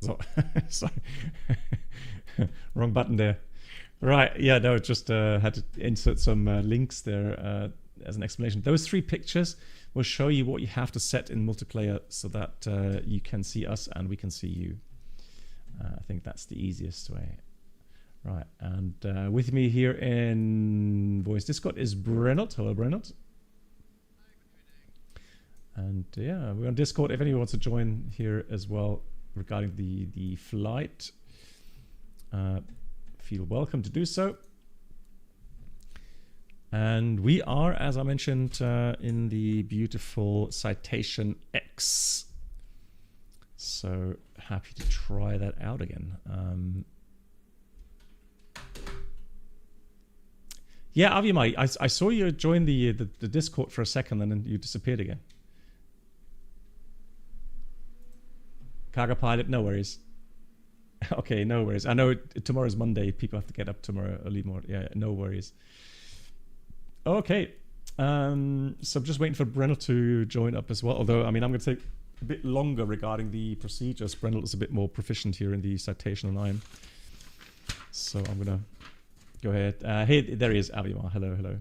So, sorry, wrong button there. Right, yeah, no, just had to insert some links there as an explanation. Those 3 pictures will show you what you have to set in multiplayer so that you can see us and we can see you. I think that's the easiest way. Right, and with me here in Voice Discord is Brennert. Hello, Brennert. And yeah, we're on Discord if anyone wants to join here as well regarding the flight. Feel welcome to do so. And we are, as I mentioned, in the beautiful Citation X. So happy to try that out again. Yeah, Avimai, I saw you join the Discord for a second and then you disappeared again. Cargo pilot, no worries. Okay, no worries. I know tomorrow's Monday. People have to get up tomorrow early more. Yeah, no worries. Okay. So I'm just waiting for Brennell to join up as well. Although, I mean, I'm going to take a bit longer regarding the procedures. Brennell is a bit more proficient here in the citation than I am. So I'm going to go ahead. Hey, there he is, Avimar. Hello, hello.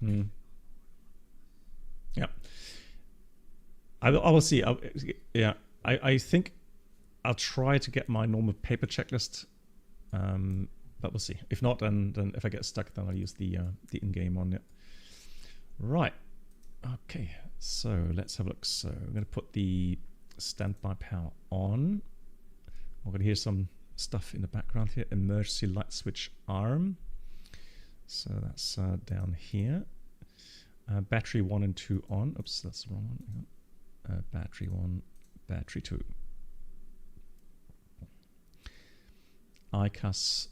Mm-hmm. Yeah, I will see. Yeah, I think I'll try to get my normal paper checklist, but we'll see. If not, then if I get stuck, then I'll use the in-game one. Yeah. Right. Okay. So let's have a look. So I'm going to put the standby power on. I'm going to hear some stuff in the background here. Emergency light switch arm. So that's down here. Battery 1 and 2 on. Oops, that's the wrong one. Battery 1, Battery 2. ICAS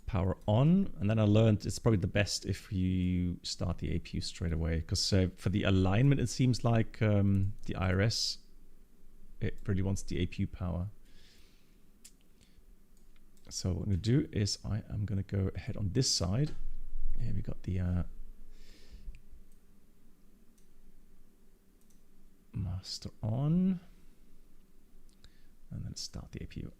power on, and then I learned it's probably the best if you start the APU straight away, because for the alignment it seems like the IRS, it really wants the APU power. So what I'm going to do is I am going to go ahead on this side. Here we got the master on, and then start the APU.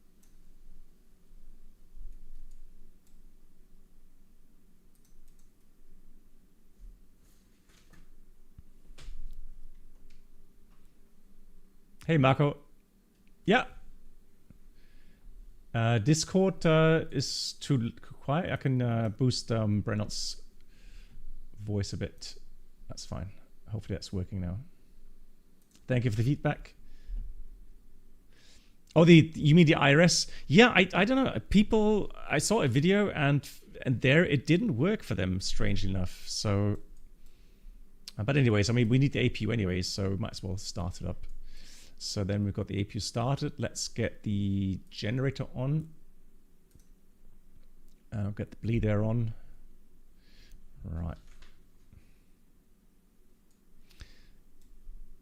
Hey Marco. Yeah. Discord is too quiet. I can boost Brennot's voice a bit. That's fine. Hopefully that's working now. Thank you for the feedback. Oh, you mean the IRS? Yeah, I don't know. People, I saw a video and there it didn't work for them, strangely enough. So, but anyways, I mean, we need the APU anyways, so might as well start it up. So then we've got the APU started. Let's get the generator on. Get the bleed air on. Right.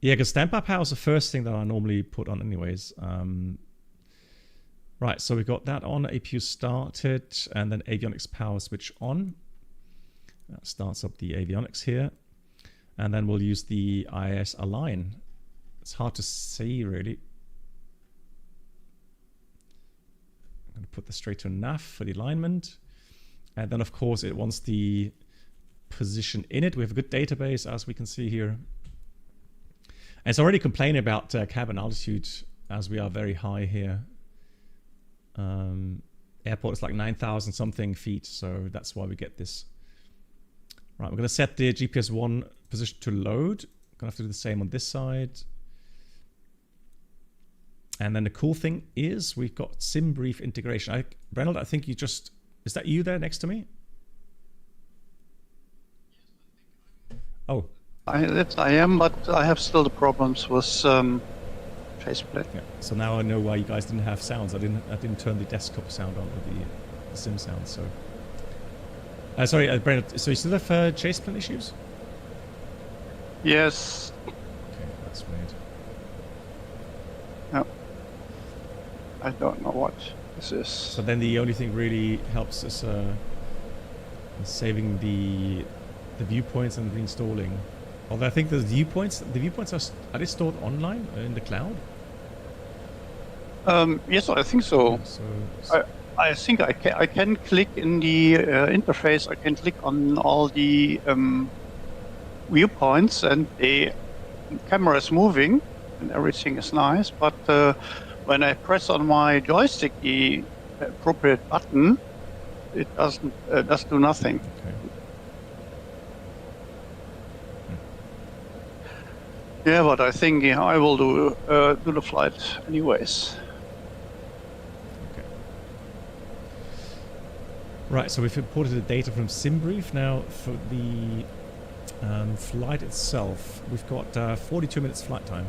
Yeah, because standby power is the first thing that I normally put on anyways. Right, so we got that on, APU started, and then avionics power switch on. That starts up the avionics here. And then we'll use the IS align. It's hard to see, really. I'm going to put this straight to nav for the alignment. And then, of course, it wants the position in it. We have a good database, as we can see here. And it's already complaining about cabin altitude, as we are very high here. Airport is like 9,000 something feet, so that's why we get this. Right, we're going to set the GPS 1 position to load. Going to have to do the same on this side. And then the cool thing is we've got SimBrief integration. Reynold, I think you just... Is that you there next to me? Oh. I am, but I have still the problems with faceplate. Yeah. So now I know why you guys didn't have sounds. I didn't turn the desktop sound on with the sim sound. So, sorry, Brendan. So you still have faceplate issues? Yes. Okay, that's weird. No. I don't know what this is. So then the only thing really helps is saving the viewpoints and reinstalling. Although I think the viewpoints are they stored online in the cloud? Yes, I think so. So I think I can click in the interface. I can click on all the viewpoints, and the camera is moving, and everything is nice. But when I press on my joystick the appropriate button, it does do nothing. okay. Yeah, but I think I will do the flight anyways. Okay. Right, so we've imported the data from SimBrief. Now for the flight itself, we've got 42 minutes flight time.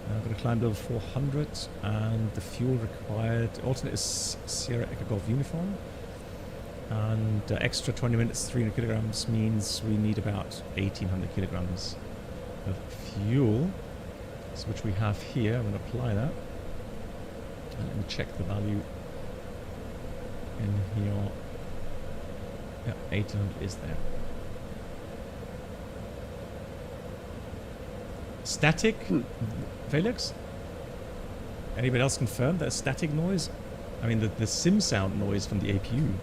I'm going to climb level 400, and the fuel required alternate is Sierra Echo Golf Uniform. And extra 20 minutes, 300 kilograms means we need about 1,800 kilograms of fuel, which we have here. I'm going to apply that. And let me check the value in here. Yeah, 1,800 is there. Static, Felix? Anybody else confirm that static noise? I mean, the sim sound noise from the APU.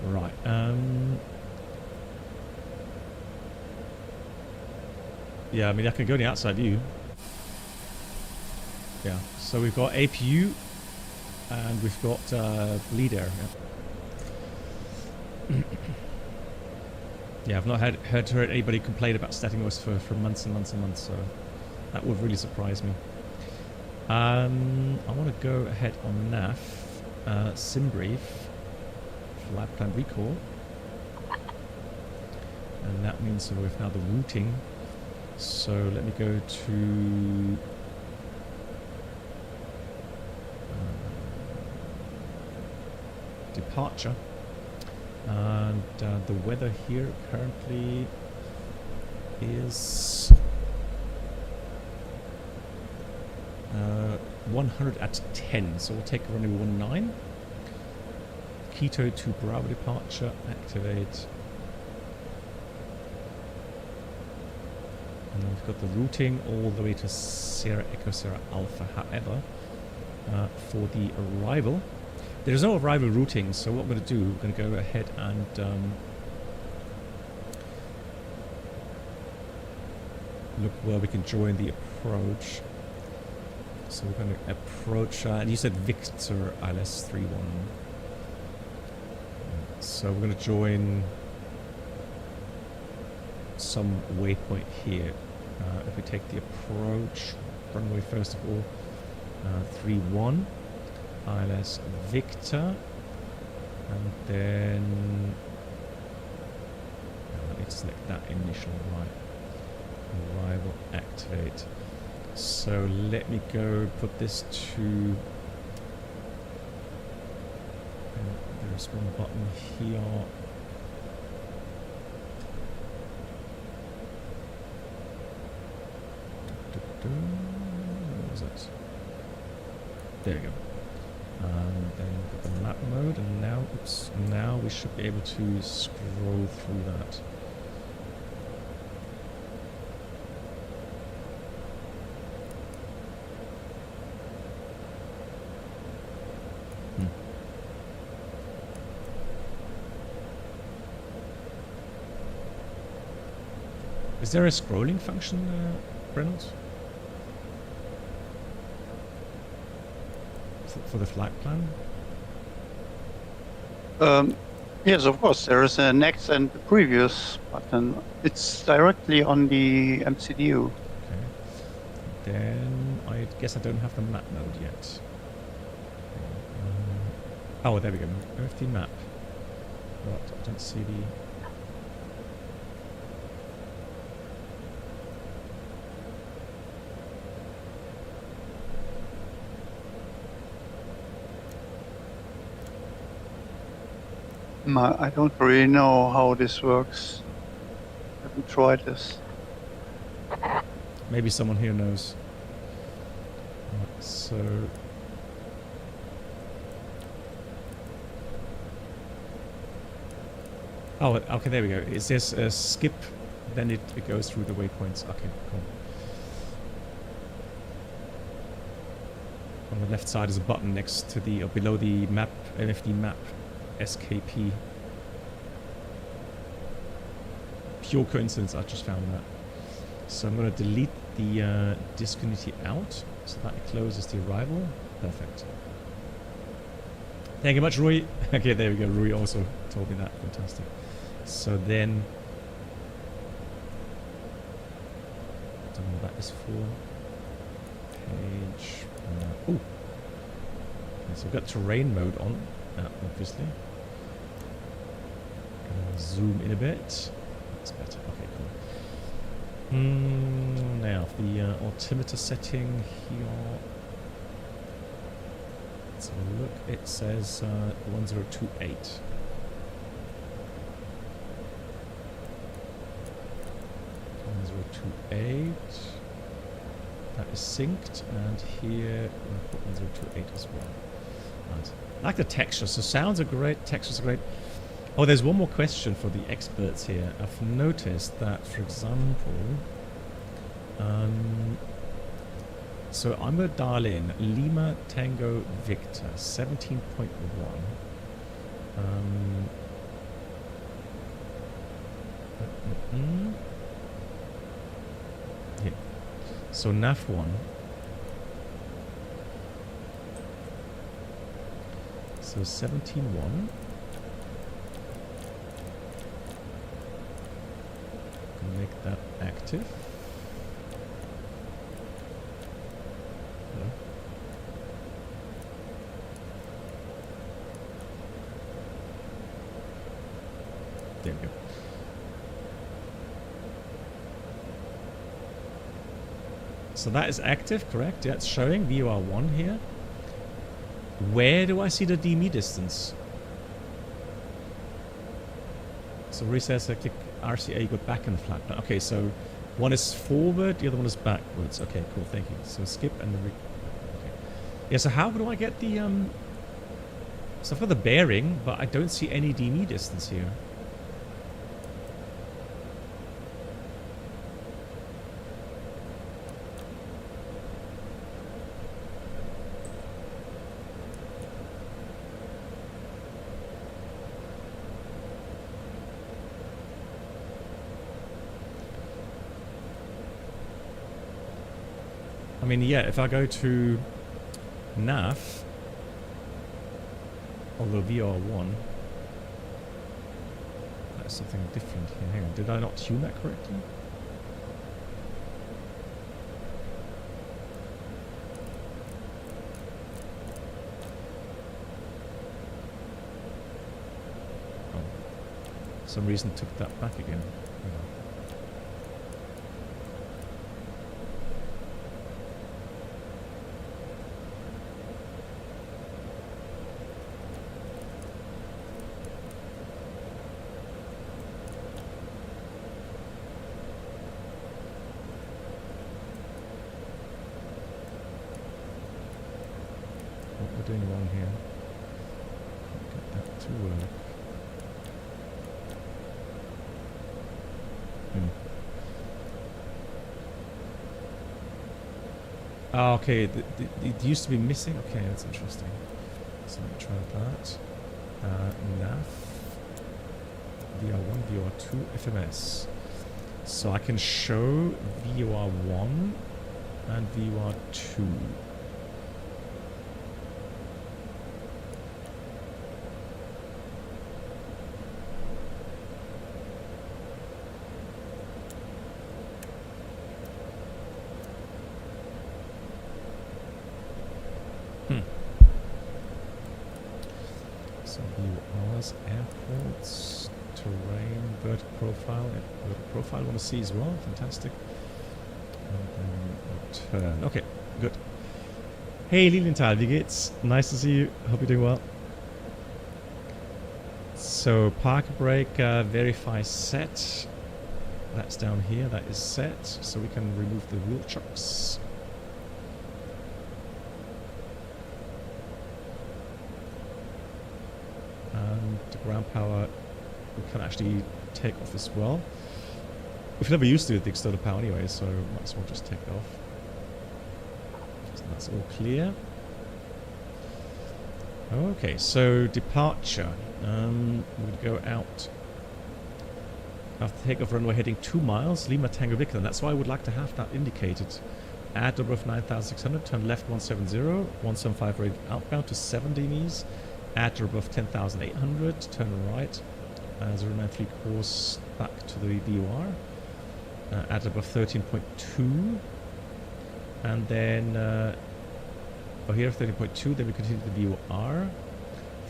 Right. Yeah, I mean, I can go in the outside view. Yeah, so we've got APU And we've got bleed air. Yeah. Yeah, I've not heard anybody complain about static noise for months and months and months, so that would really surprise me. I want to go ahead on NAF, sim brief, flight plan recall, and that means we've now the routing. So let me go to departure. And the weather here currently is 100 at 10, so we'll take runway 19. Quito to Bravo departure, activate. And then we've got the routing all the way to Sierra Echo Sierra Alpha. However, for the arrival, there's no arrival routing, so what I'm going to do, we're going to go ahead and look where we can join the approach. So we're going to approach, and you said Victor ILS-31. So we're going to join some waypoint here. If we take the approach, runway first of all, 31. ILS Victor, and then let me select that initial arrival, activate. So let me go put this to, there's one button here. Where was it? There we go. And then we've got the map mode, and now, oops, now we should be able to scroll through that. Is there a scrolling function, Reynolds? For the flight plan? Yes, of course. There is a next and the previous button. It's directly on the MCDU. Okay. Then I guess I don't have the map mode yet. Oh, there we go. Where's the map? What? I don't see the... I don't really know how this works. I haven't tried this. Maybe someone here knows. So... Oh, okay, there we go. It says skip, then it goes through the waypoints. Okay, cool. On the left side is a button next to the, or below the map, MFD map. SKP. Pure coincidence, I just found that. So I'm going to delete the discontinuity out, so that closes the arrival. Perfect. Thank you much, Rui. Okay, there we go. Rui also told me that. Fantastic. So then, I don't know what that is for. Page. Oh. Okay, so we've got terrain mode on, obviously. Zoom in a bit. That's better. Okay, cool. Now, the altimeter setting here. Let's have a look. It says 1028. 1028. That is synced, and here we'll put 1028 as well. Right. I like the texture. So sounds are great, textures are great. Oh, there's one more question for the experts here. I've noticed that, for example, so I'm going to dial in Lima Tango Victor 17.1. Here. So NAF 1. So 17.1. Make that active. Hello. There we go. So that is active, correct? Yeah, it's showing VOR1 here. Where do I see the DME distance? So where it says I click RCA, go back in the flight plan. Okay, so one is forward, the other one is backwards. Okay, cool, thank you. So skip and then okay. Yeah, so how do I get the so I've got the bearing, but I don't see any DME distance here. I mean, yeah, if I go to nav, although VR1, that's something different here. Hang on, did I not tune that correctly? Oh, for some reason took that back again. Doing wrong here. Get that to work. Oh, okay, it used to be missing. Okay, that's interesting. So let me try that. Nav, VR1, VR2, FMS. So I can show VR1 and VR2. So VORs, airports, terrain, vertical profile. Vertical profile I want to see as well. Fantastic. And then return. Okay, good. Hey Lilienthal, wie geht's? Nice to see you. Hope you're doing well. So park brake, verify set. That's down here. That is set. So we can remove the wheel chocks. And the ground power we can actually take off as well. We've never used to do the external power anyway, so might as well just take it off. So that's all clear. Okay, so departure. We'll go out after takeoff runway heading 2 miles, Lima Tango Victor. That's why I would like to have that indicated. At above 9,600, turn left 170, 175 rated outbound to 7 DMEs. At or above 10,800, turn right, 093 course back to the VOR. At above 13.2, and then here 13.2, then we continue to the VOR,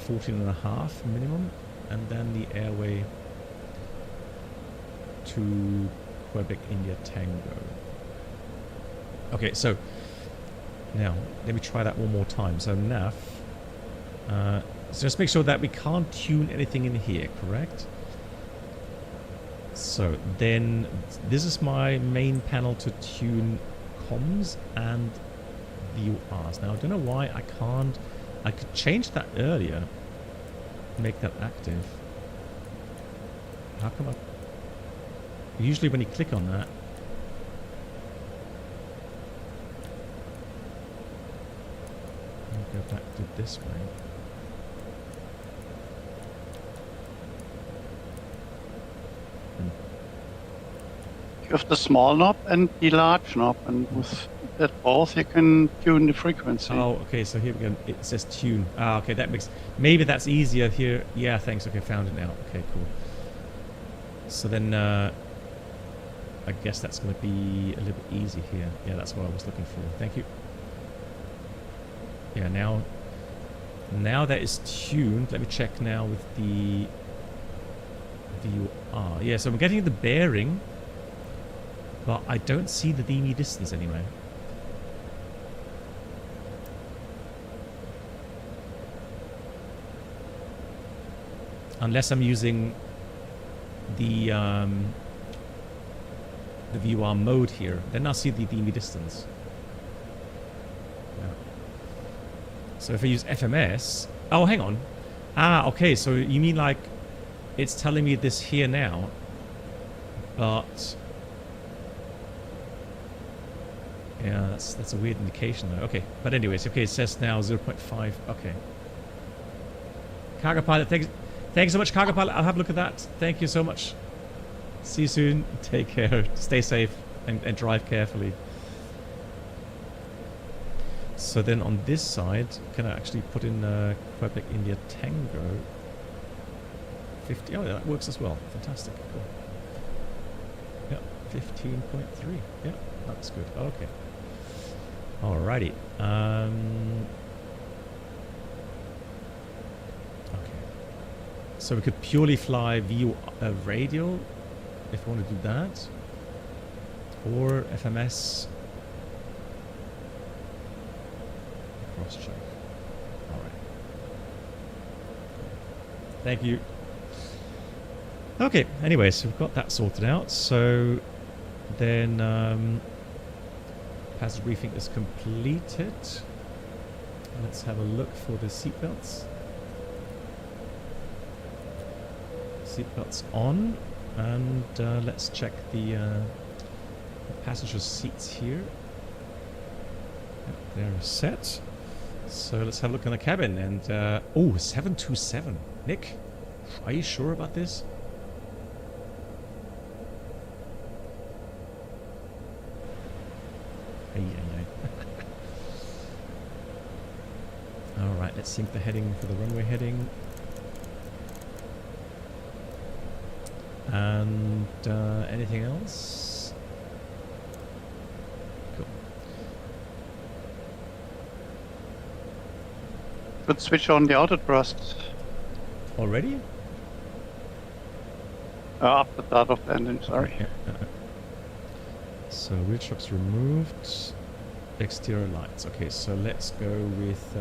14.5 minimum, and then the airway to Quebec India Tango. Okay, so now let me try that one more time. So nav. So just make sure that we can't tune anything in here, correct? So then this is my main panel to tune comms and VORs. Now I don't know why I can't. I could change that earlier, make that active. How come I? Usually when you click on that, I'll go back to this way. You have the small knob and the large knob, and with at both, you can tune the frequency. Oh, okay, so here we go. It says tune. Ah, okay, that makes... Maybe that's easier here. Yeah, thanks. Okay, found it now. Okay, cool. So then, I guess that's going to be a little bit easy here. Yeah, that's what I was looking for. Thank you. Yeah, now that is tuned. Let me check now with the VUR. Yeah, so I'm getting the bearing, but I don't see the DV distance anyway. Unless I'm using the VUR mode here, then I'll see the DV distance. Yeah. So if I use FMS, oh, hang on. Ah, okay. So you mean like it's telling me this here now, but yeah, that's a weird indication though. Okay, but anyways, okay, it says now 0.5. Okay. Cargo pilot, thanks so much, Cargo Pilot. I'll have a look at that. Thank you so much. See you soon. Take care. Stay safe and drive carefully. So then on this side, can I actually put in Quebec India Tango 50? Oh, yeah, that works as well. Fantastic. Cool. Yeah, 15.3. Yeah, that's good. Okay. Alrighty. So we could purely fly VU radial if we want to do that, or FMS cross check. All right. Thank you. Okay. Anyway, so we've got that sorted out. So then passenger briefing is completed. Let's have a look for the seatbelts. Seatbelts on, and let's check the passenger seats here. Yep, they're set. So let's have a look in the cabin. And oh, 727. Nick, are you sure about this? Ay, ay, ay. All right, let's sync the heading for the runway heading. And anything else? Cool. Could switch on the auto thrust. Already? Up the start of the engine, sorry. Yeah. So wheel shocks removed. Exterior lights. Okay, so let's go with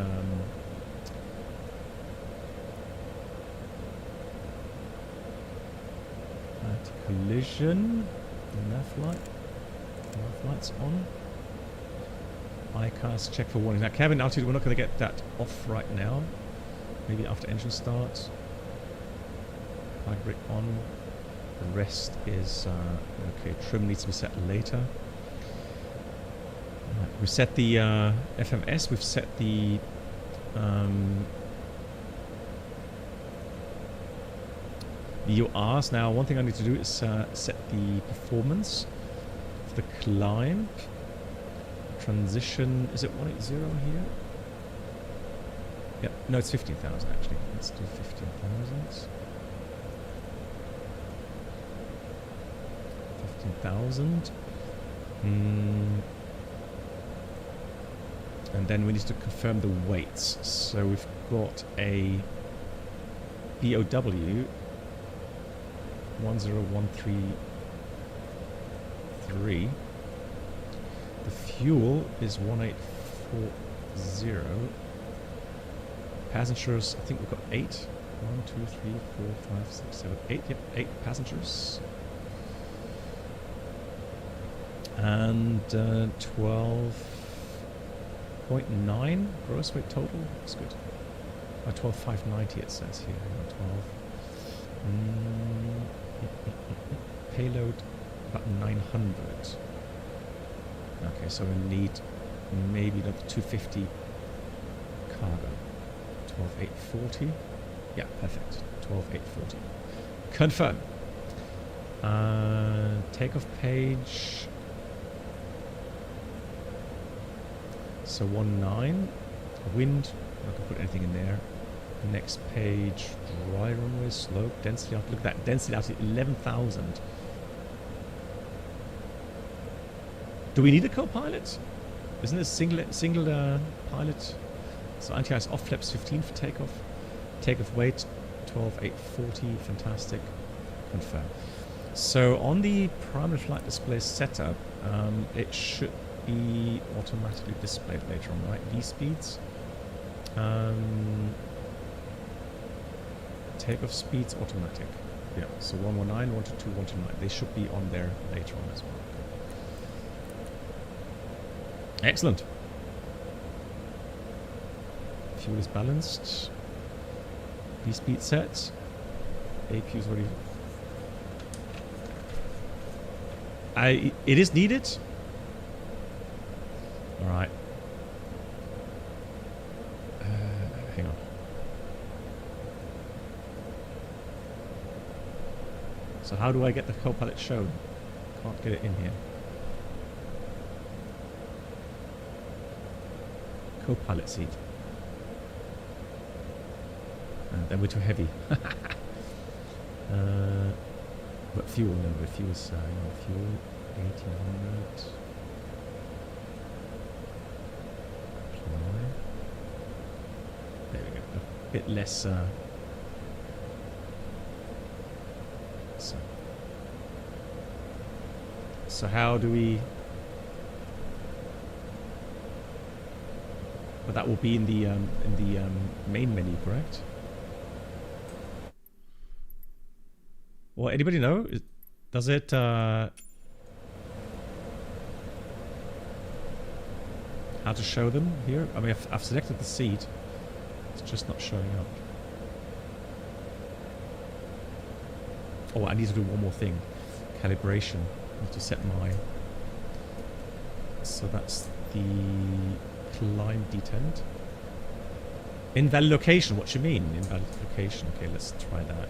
collision. Nav lights on. ICAS check for warning. Now cabin altitude, we're not going to get that off right now. Maybe after engine start. Flag brake on. The rest is okay. Trim needs to be set later. We've set the FMS. We've set the VORs. Now, one thing I need to do is set the performance for the climb. Transition, is it 180 here? Yeah, no, it's 15,000 actually. Let's do 15,000. 15,000. And then we need to confirm the weights. So we've got a BOW 10133. The fuel is 1840. Passengers, I think we've got 8. 1, 2, 3, 4, 5, 6, 7, 8. Yep, 8 passengers. And 12.9 gross weight total. That's good. 12,590 it says here. 12. Payload about 900. Okay, so we need maybe another 250 cargo. 12,840. Yeah, perfect. 12,840. Confirm. Takeoff page. So 19. Wind. I'm not going to put anything in there. Next page. Dry runway, slope, density. Look at that. Density out to 11,000. Do we need a co-pilot? Isn't it a single pilot? So anti-ice off flaps 15 for takeoff. Takeoff weight 12,840. Fantastic. Confirm. So on the primary flight display setup, it should be automatically displayed later on, right? V speeds. Takeoff speeds automatic. Yeah. So 119, 122, 129. They should be on there later on as well. Excellent. Fuel is balanced. V-speed set. APU is already... it is needed. Alright. Hang on. So how do I get the co-pilot shown? Can't get it in here. Co-pilot seat. Then we're too heavy. But fuel, no, but fuel is, fuel, 1800. Apply. There we go. A bit less, so how do we... But that will be in the main menu, correct? Well, anybody know? Does it how to show them here? I mean, I've selected the seat. It's just not showing up. Oh, I need to do one more thing. Calibration. I need to set my... So that's the climb detent. Invalid location. What do you mean? Invalid location. Okay, let's try that.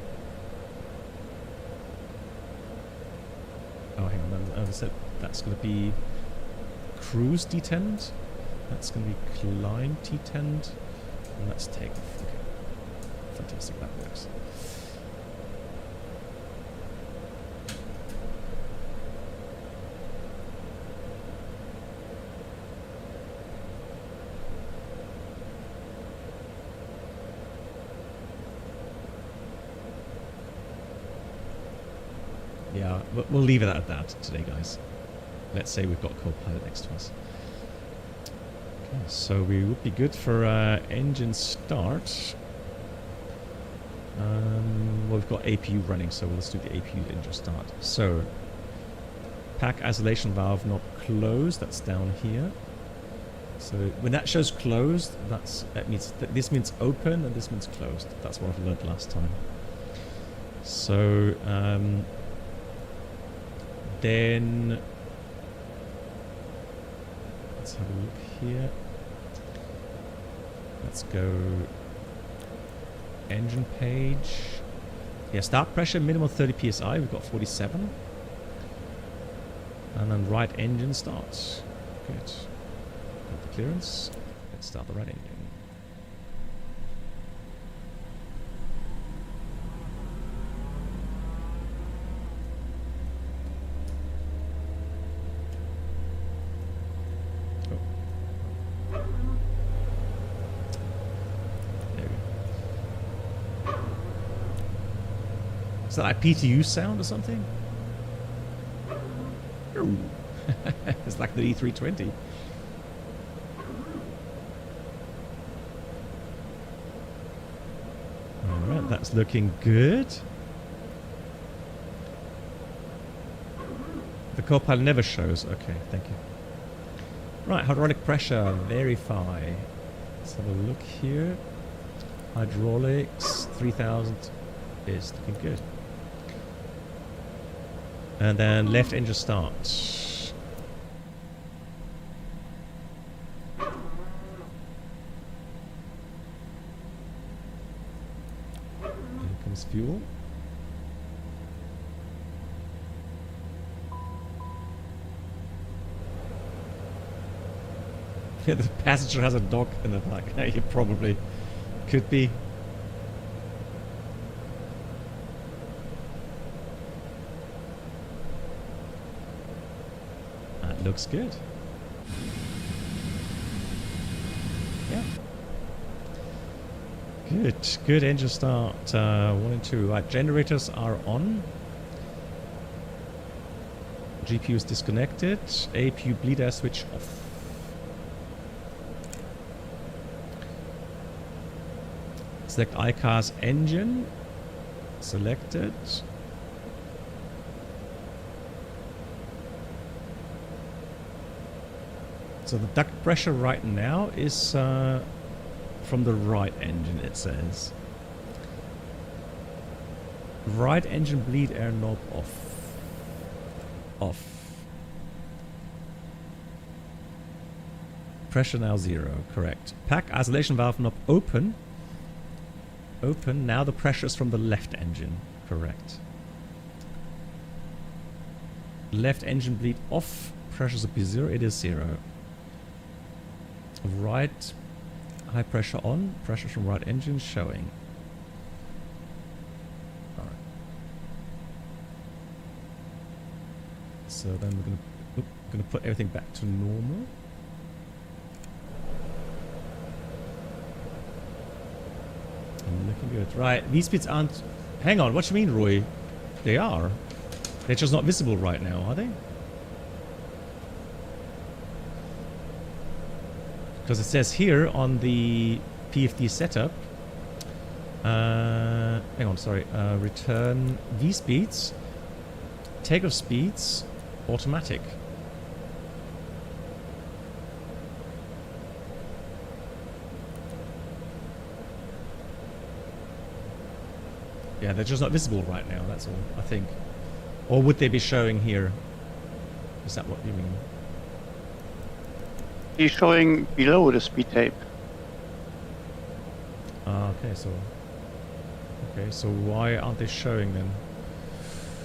Oh, hang on. I said that's going to be cruise detent. That's going to be climb detent. And that's takeoff. Okay. Fantastic. That works. Yeah, we'll leave it at that today, guys. Let's say we've got co-pilot next to us. Okay, so we would be good for engine start. Well, we've got APU running, so let's do the APU engine start. So, pack isolation valve not closed. That's down here. So when that shows closed, that means this means open and this means closed. That's what I've learned last time. So. Then let's have a look here. Let's go engine page. Yeah, start pressure minimum 30 psi. We've got 47. And then right engine starts. Good. Got the clearance. Let's start the right engine. Is that like PTU sound or something? It's like the E320. Alright, that's looking good. The co-pilot never shows. Okay, thank you. Right, hydraulic pressure, verify. Let's have a look here. Hydraulics, 3000 is looking good. And then left engine start. Here comes fuel. The passenger has a dog in the back. He probably could be. That looks good. Yeah. Good engine start. 1 and 2. Right, generators are on. GPU is disconnected. APU bleed air switch off. Select iCar's engine. Selected. So the duct pressure right now is from the right engine, it says. Right engine bleed air knob off. Off. Pressure now 0, correct. Pack isolation valve knob open. Open, now the pressure is from the left engine, correct. Left engine bleed off, pressure should be 0, it is 0. Right, high pressure on, pressure from right engine showing. Alright. So then we're gonna put everything back to normal. Looking good. Right, these speeds aren't... Hang on, what do you mean, Roy? They are. They're just not visible right now, are they? Because it says here on the PFD setup... hang on, sorry. Return V speeds. Takeoff speeds. Automatic. Yeah, they're just not visible right now, that's all, I think. Or would they be showing here? Is that what you mean? He's showing below the speed tape. Ah, okay, so why aren't they showing then?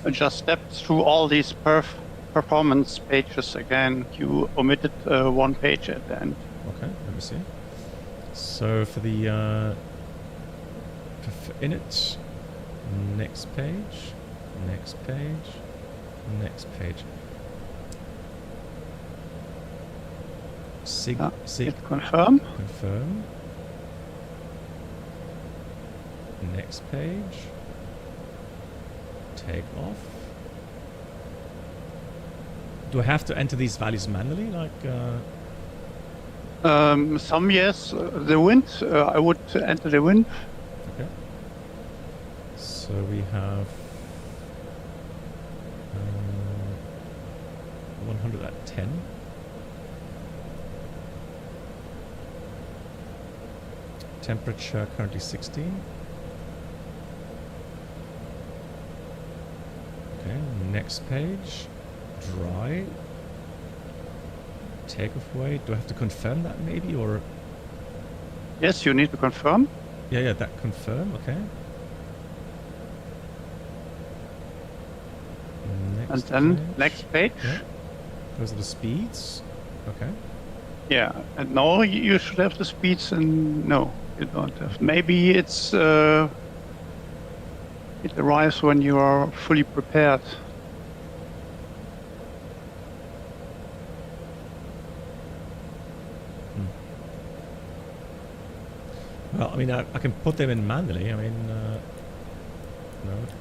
I just stepped through all these performance pages again. You omitted one page at the end. Okay, let me see. So for the for init, next page, next page, next page. Hit confirm. Confirm. Next page. Take off. Do I have to enter these values manually? Like, Some yes. The wind. I would enter the wind. Okay. So we have 100 at 10. Temperature currently 16. Okay, next page. Dry. Takeoff weight. Do I have to confirm that maybe, or? Yes, you need to confirm. Yeah, that confirm. Okay. And then next page. Yeah. Those are the speeds. Okay. Yeah, and now you should have the speeds, and no, you don't have. Maybe it's it arrives when you are fully prepared. Well, I mean, I can put them in manually. I mean, no,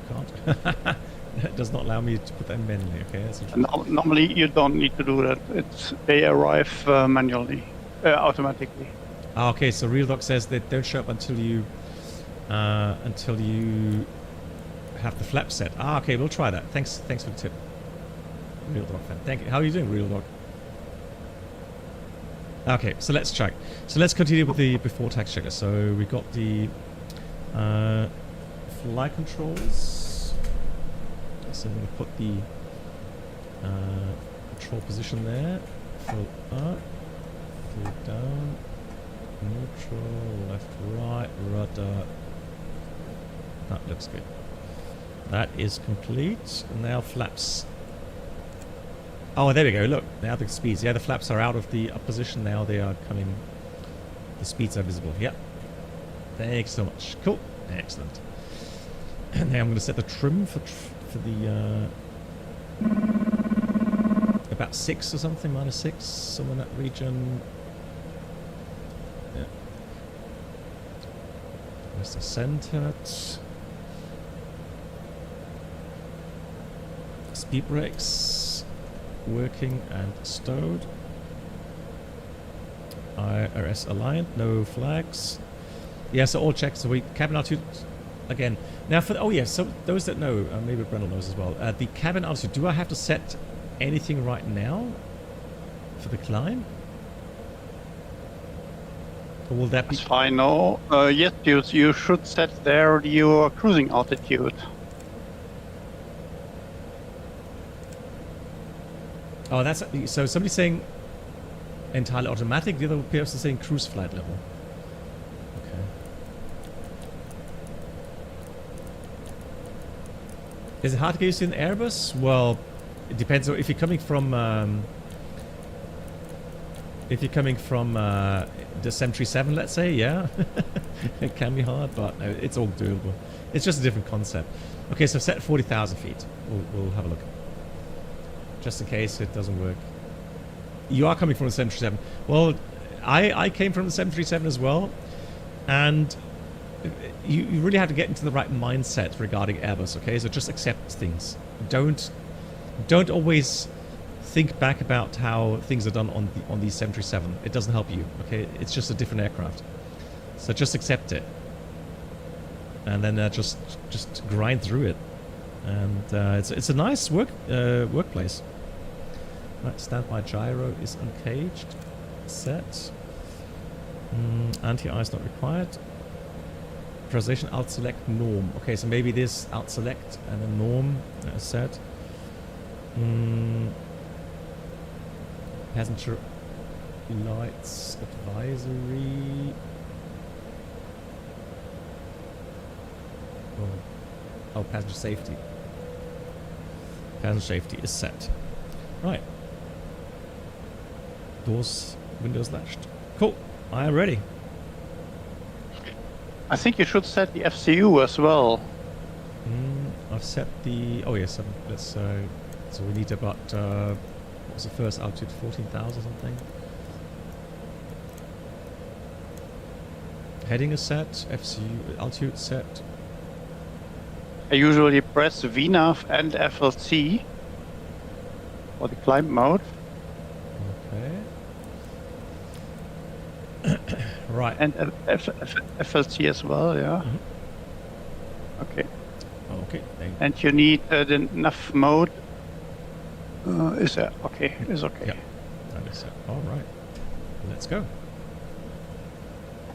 can't. It does not allow me to put them manually. Okay, that's interesting. Normally, you don't need to do that. They arrive manually, automatically. Ah, okay. So RealDoc says they don't show up until you have the flap set. Ah, okay. We'll try that. Thanks for the tip, RealDoc fan. Thank you. How are you doing, RealDoc? Okay, so let's check. So let's continue with the before tax checker. So we got the flight controls. So I'm going to put the control position there. Full up, full down, neutral, left, right, rudder. That looks good. That is complete. And now flaps. Oh, there we go. Look, now the speeds. Yeah, the flaps are out of the up position. Now they are coming. The speeds are visible. Yep. Thanks so much. Cool. Excellent. And now I'm going to set the trim for the about 6 or something, -6, somewhere in that region. Yeah. Where's the center? Speed brakes working and stowed. IRS aligned, no flags. Yeah, so all checks. So we cabin altitude again. Now for so those that know, maybe Brendel knows as well. The cabin altitude. Do I have to set anything right now for the climb? Or will that be? That's fine. No. Yes, you should set there your cruising altitude. Oh, that's so. Somebody's saying entirely automatic. The other person is saying cruise flight level. Okay. Is it hard to get used to an Airbus? Well, it depends. If you're coming from the 737, let's say, yeah, it can be hard, but no, it's all doable. It's just a different concept. Okay, so set 40,000 feet. We'll have a look. Just in case it doesn't work. You are coming from the 737. Well, I came from the 737 as well, and you really have to get into the right mindset regarding Airbus. Okay, so just accept things. Don't always think back about how things are done on the 737. It doesn't help you. Okay, it's just a different aircraft. So just accept it, and then just grind through it. And it's a nice workplace. Right, standby gyro is uncaged. Set. Anti-ice not required. Translation alt select norm. Okay, so maybe this alt select and a norm set. Passenger lights advisory. Oh, passenger safety. Passenger safety is set. Right. Doors, windows latched. Cool. I am ready. I think you should set the FCU as well. I've set the. Oh yes. Let's. So we need about. What was the first altitude? 14,000 something. Heading is set. FCU altitude set. I usually press VNAV and FLC for the climb mode. Okay. Right. And FLC as well, yeah. Okay. Okay. And you need the nav mode. Is that okay? Is okay. Yeah. That is set. All right. Let's go.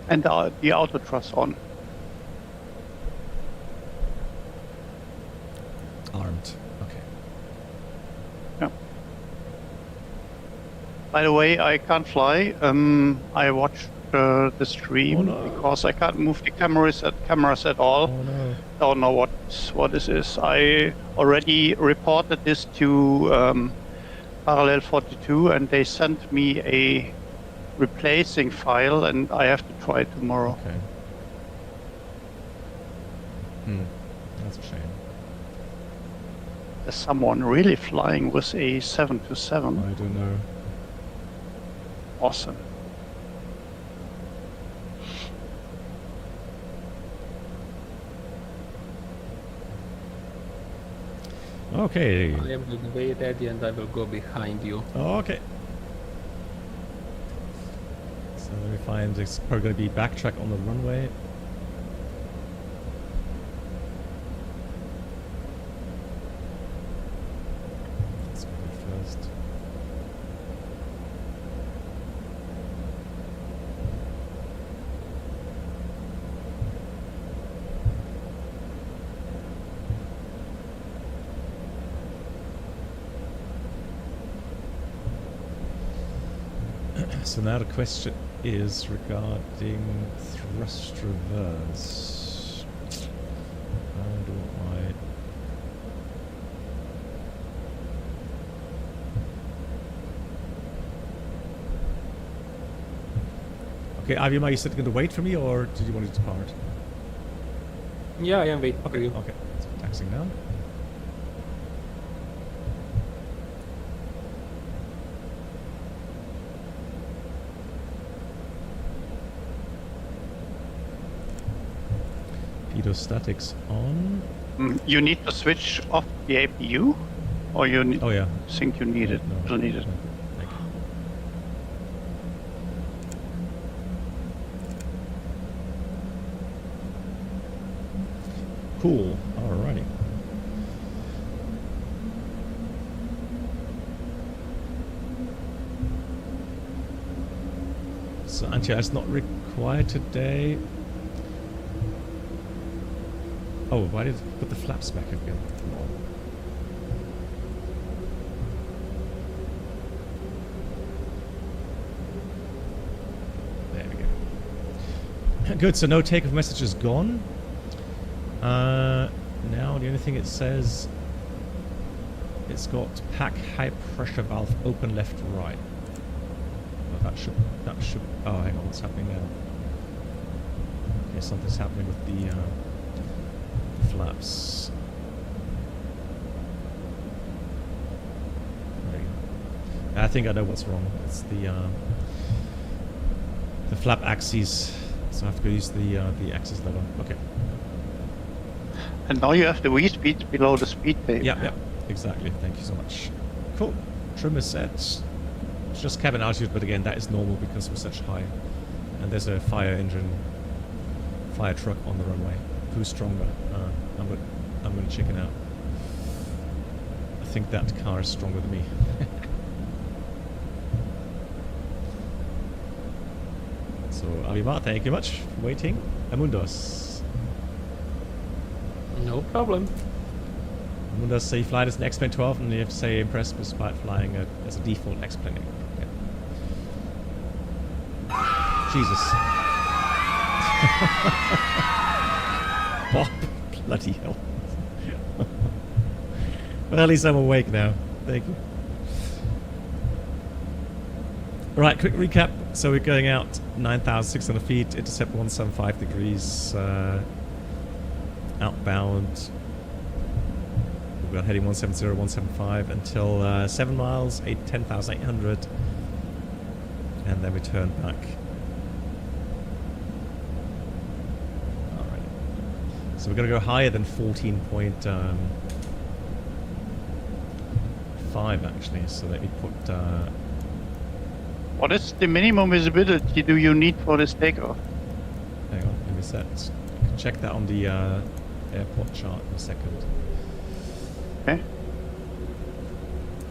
And the auto thrust on. Armed. Okay. Yeah. By the way, I can't fly. I watched the stream because I can't move the cameras at all. Oh no. Don't know what this is. I already reported this to Parallel 42, and they sent me a replacing file, and I have to try it tomorrow. Okay. That's a shame. There's someone really flying with a 727. I don't know. Awesome. Okay. I am going to wait at the end. I will go behind you. Okay. So let me find. It's probably going to be backtrack on the runway. Let's go first. So now the question is regarding thrust reverse. How do I... Okay, Avima, you said you're going to wait for me, or did you want to depart? Yeah, I am waiting for Okay, you. okay. So taxing down. Pedostatics on. You need to switch off the APU, or you Oh yeah. think you need it? No, Don't need it. no, thank you. Cool. Alrighty. So anti-air is not required today. Oh, why did it put the flaps back again? There we go. Good, so no takeoff message is gone. Now the only thing it says, it's got pack high pressure valve open left right. Well, that should, oh hang on, what's happening now? Okay, something's happening with the flaps. There you go. I think I know what's wrong. It's the flap axes, so I have to use the axis lever. Okay. And now you have the V speed below the speed tape. Yeah, exactly. Thank you so much. Cool. Trim is set. It's just cabin altitude, but again, that is normal because we're such high. And there's a fire truck on the runway. Who's stronger? I'm gonna chicken out. I think that car is stronger than me. So, Avima, thank you much for waiting. Amundos. No problem. Amundos, say you fly as an X-Plane 12 and you have to say impressed despite flying as a default X-Plane. Okay. Jesus. Bob, bloody hell. Well, at least I'm awake now. Thank you. Right, quick recap. So we're going out 9,600 feet, intercept 175 degrees, outbound. We're heading 170, 175 until 7 miles, 10,800, and then we turn back. Alright. So we're going to go higher than 14.5 actually, so let me put... What is the minimum visibility do you need for this takeoff? hang on, let me set. You can check that on the airport chart in a second. Okay.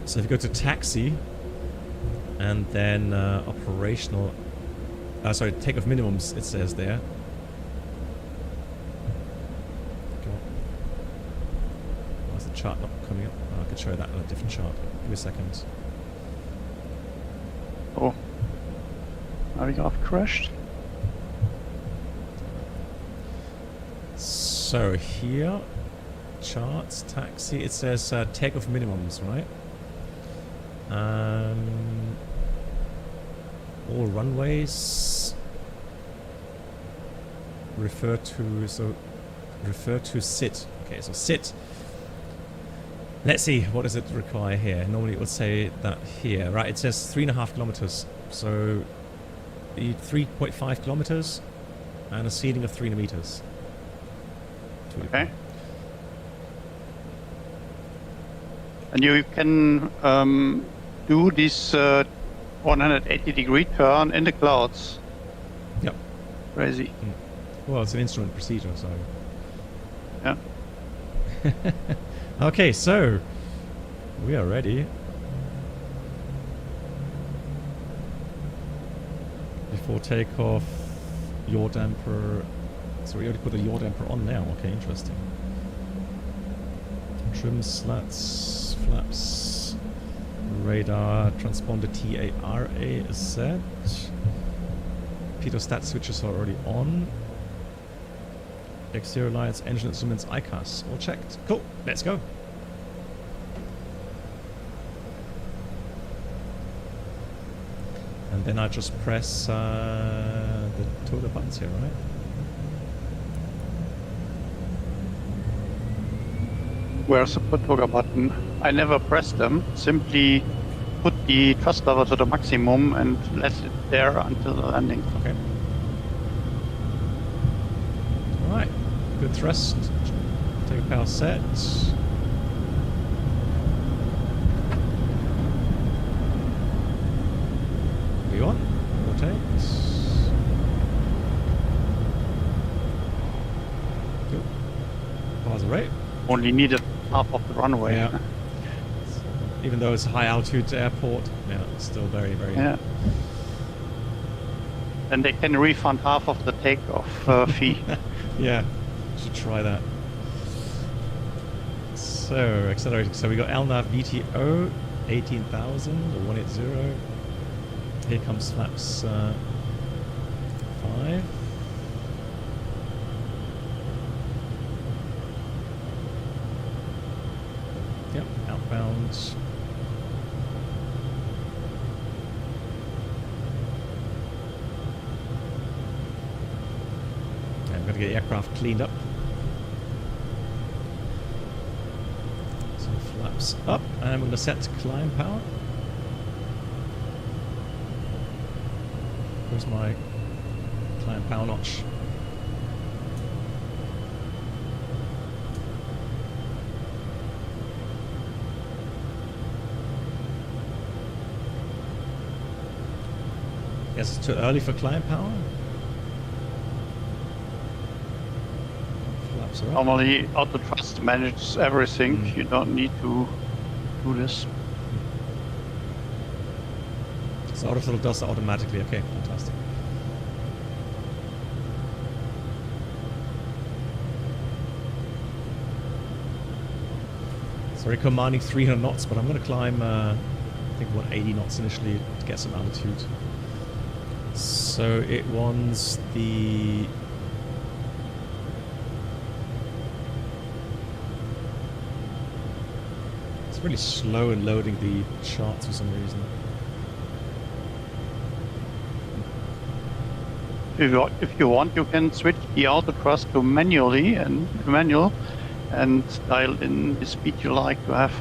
So if you go to taxi and then operational, sorry, takeoff minimums, it says there. Go on. Why is the chart not coming up? Oh, I could show that on a different chart. Give me a second. Oh. Aircraft crashed. So here, charts, taxi, it says takeoff minimums, right? All runways refer to sit. Okay, so sit. Let's see, what does it require here? Normally it would say that here, right? It says 3.5 kilometers. So you need 3.5 kilometers and a ceiling of 300 meters. Okay. And you can do this 180-degree turn in the clouds. Yep. Crazy. Well, it's an instrument procedure, so... Yeah. Okay, so we are ready. Before takeoff, yaw damper. So we already put the yaw damper on now. Okay, interesting. Trim slats, flaps, radar, transponder TARA is set. Pedostat switches are already on. Exterior lights, engine instruments, ICAS, all checked. Cool, let's go. And then I just press the two other buttons here, right? Where's the Portuga button? I never press them. Simply put the thrust lever to the maximum and let it there until the landing. Okay. Alright. Good thrust. Take a power set. V1. Rotate. Good. Pause the rate. Only needed half of the runway. Yeah. Even though it's a high altitude airport, yeah, it's still very, very. Yeah. And they can refund half of the takeoff fee. Yeah, should try that. So, accelerating. So we got LNAV VTO, 18,000 or 180. Here comes flaps 5. Yep, outbound. I'm going to get the aircraft cleaned up. So flaps up, and we're going to set climb power. Where's my climb power notch? Guess it's too early for climb power. Flaps are up. Normally, auto thrust manages everything. You don't need to do this. So auto throttle does that automatically. Okay, fantastic. It's very commanding 300 knots, but I'm going to climb, I think, 80 knots initially to get some altitude. So it wants the... It's really slow in loading the charts for some reason. If you want, you can switch the auto thrust to manual and dial in the speed you like to have.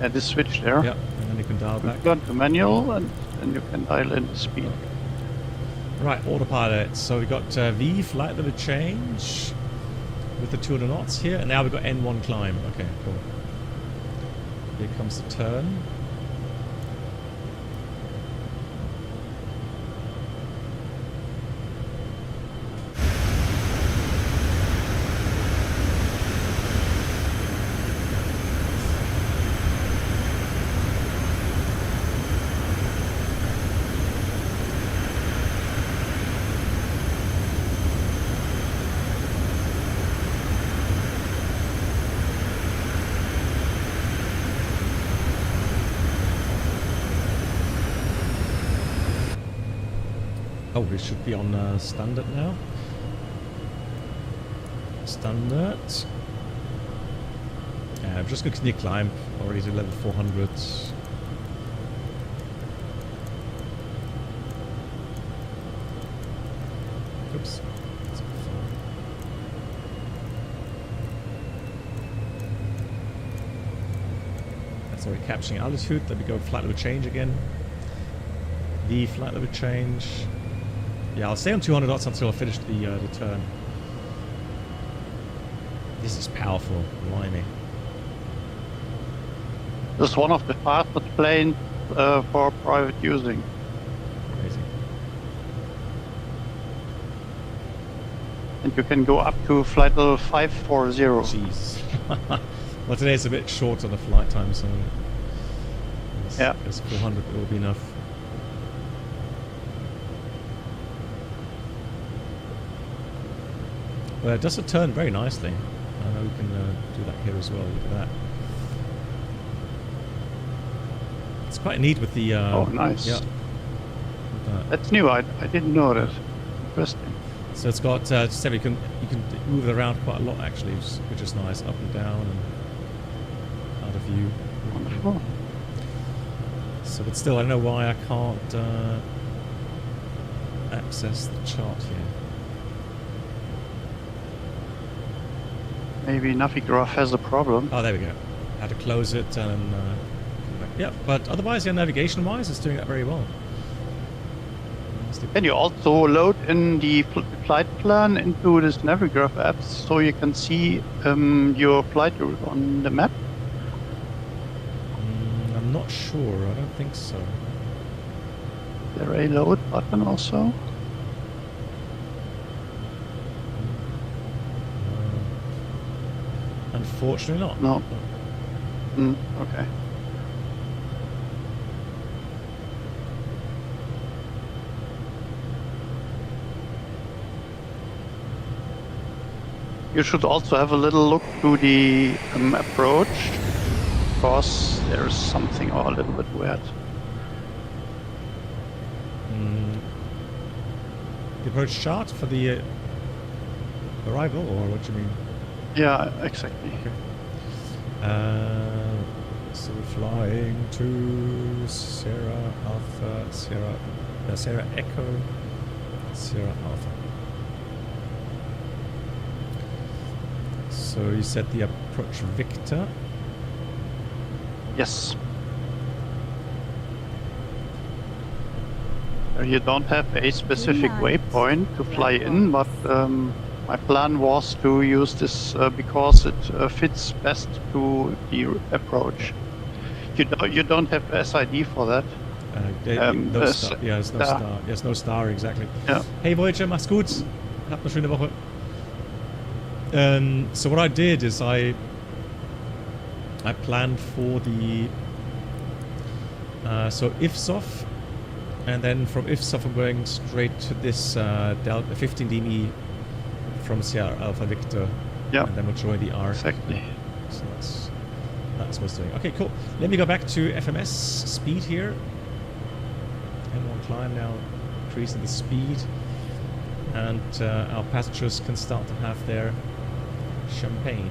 Add this switch there. Yeah, and then you can dial back. Turn to manual and then you can dial in the speed. Okay. Right, autopilot. So we got V, flight level change with the 200 knots here, and now we've got N1 climb. Okay, cool. Here comes the turn. Oh, we should be on standard now. Standard. I'm just going to continue climb. Already to level 400. Oops. That's already capturing altitude. Let me go flight level change again. The flight level change. Yeah, I'll stay on 200 knots until I finish the turn. This is powerful, blimey. This is one of the fastest planes for private using. Crazy. And you can go up to flight level 540. Jeez. Well, today it's a bit short on the flight time, so yeah, it's 400 will be enough. Well, it does a turn very nicely. I know we can do that here as well. Look at that. It's quite neat with the... oh, nice. Yeah. That's new. I didn't know that. Interesting. So it's got just you can move it around quite a lot actually, which is nice, up and down and out of view. Wonderful. So, but still, I don't know why I can't access the chart here. Maybe Navigraph has a problem. Oh, there we go. Had to close it and yeah, but otherwise, yeah, navigation-wise, it's doing that very well. Can you also load in the flight plan into this Navigraph app so you can see your flight route on the map? I'm not sure. I don't think so. Is there a load button also? Unfortunately not. No. Okay. You should also have a little look to the approach, because there's something a little bit weird. The approach chart for the arrival, or what do you mean? Yeah, exactly. Okay. So we're flying to Sierra Alpha, Sierra Echo, Sierra Alpha. So you said the approach Victor. Yes. You don't have a specific waypoint to fly in, but my plan was to use this because it fits best to the approach. You don't have SID for that. No star. Ja, ist no star. Yes, no star, exactly. Yeah. Hey Voyager, mach's gut. Habt eine schöne Woche. So what I did is I planned for the so IFSOF, and then from IFSOF I'm going straight to this Delta 15 from Sierra Alpha Victor. Yeah. And then we'll join the arc. Exactly. So that's what's doing. Okay, cool. Let me go back to FMS speed here. M1 climb now, increasing the speed, and our passengers can start to have their champagne.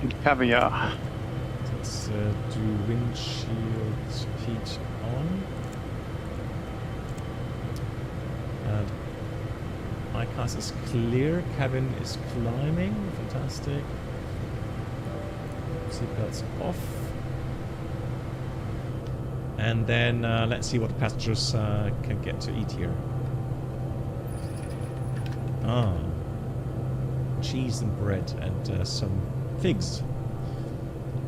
And caviar. Let's do windshield heat on. And ICAS is clear, cabin is climbing, fantastic. Seatbelts off. And then let's see what the passengers can get to eat here. Ah, cheese and bread and some figs.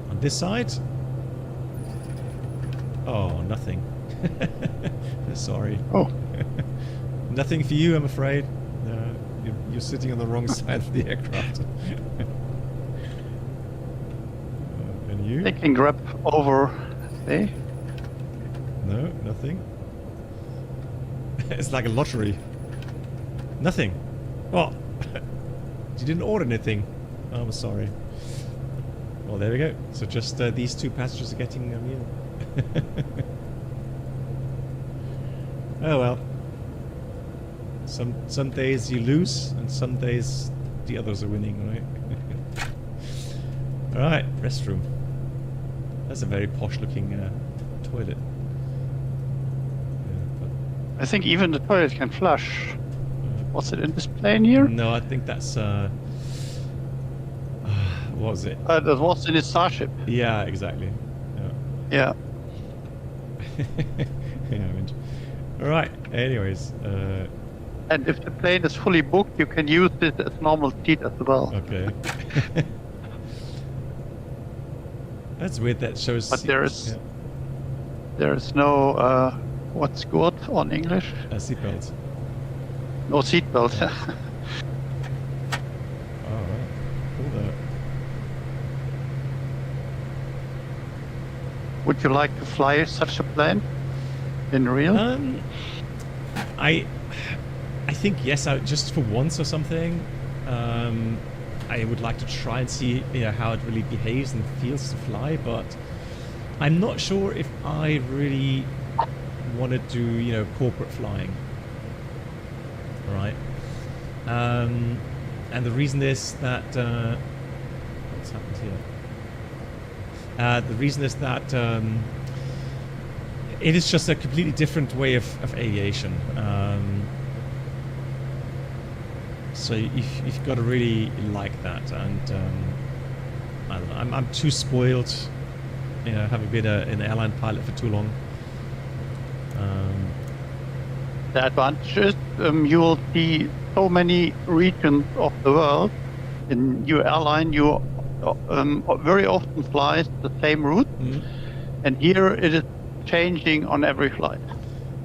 On this side, oh, nothing. Sorry. Oh. Nothing for you, I'm afraid. You're sitting on the wrong side of the aircraft. And you? They can grab over there. No, nothing. It's like a lottery. Nothing. Oh, you didn't order anything. Oh, I'm sorry. Well, there we go. So just these two passengers are getting a meal. Oh well. Some days you lose, and some days the others are winning, right? All right, restroom. That's a very posh-looking toilet. I think even the toilet can flush. Was it in this plane here? No, I think that's what was it? That was in the Starship. Yeah, exactly. Yeah. Yeah. All right. Anyways. And if the plane is fully booked, you can use it as normal seat as well. Okay. That's weird. That shows. But there is no what's good on English? Seatbelt. No seatbelt. All right. Cool. Would you like to fly such a plane in real? I think yes. Just for once or something. I would like to try and see how it really behaves and feels to fly, but I'm not sure if I really want to do corporate flying. right? And the reason is that what's happened here? The reason is that it is just a completely different way of aviation. So you've got to really like that, and I don't know, I'm too spoiled, you know, having been an airline pilot for too long. The advantage is you will see so many regions of the world. In your airline, you very often flies the same route, and here it is changing on every flight.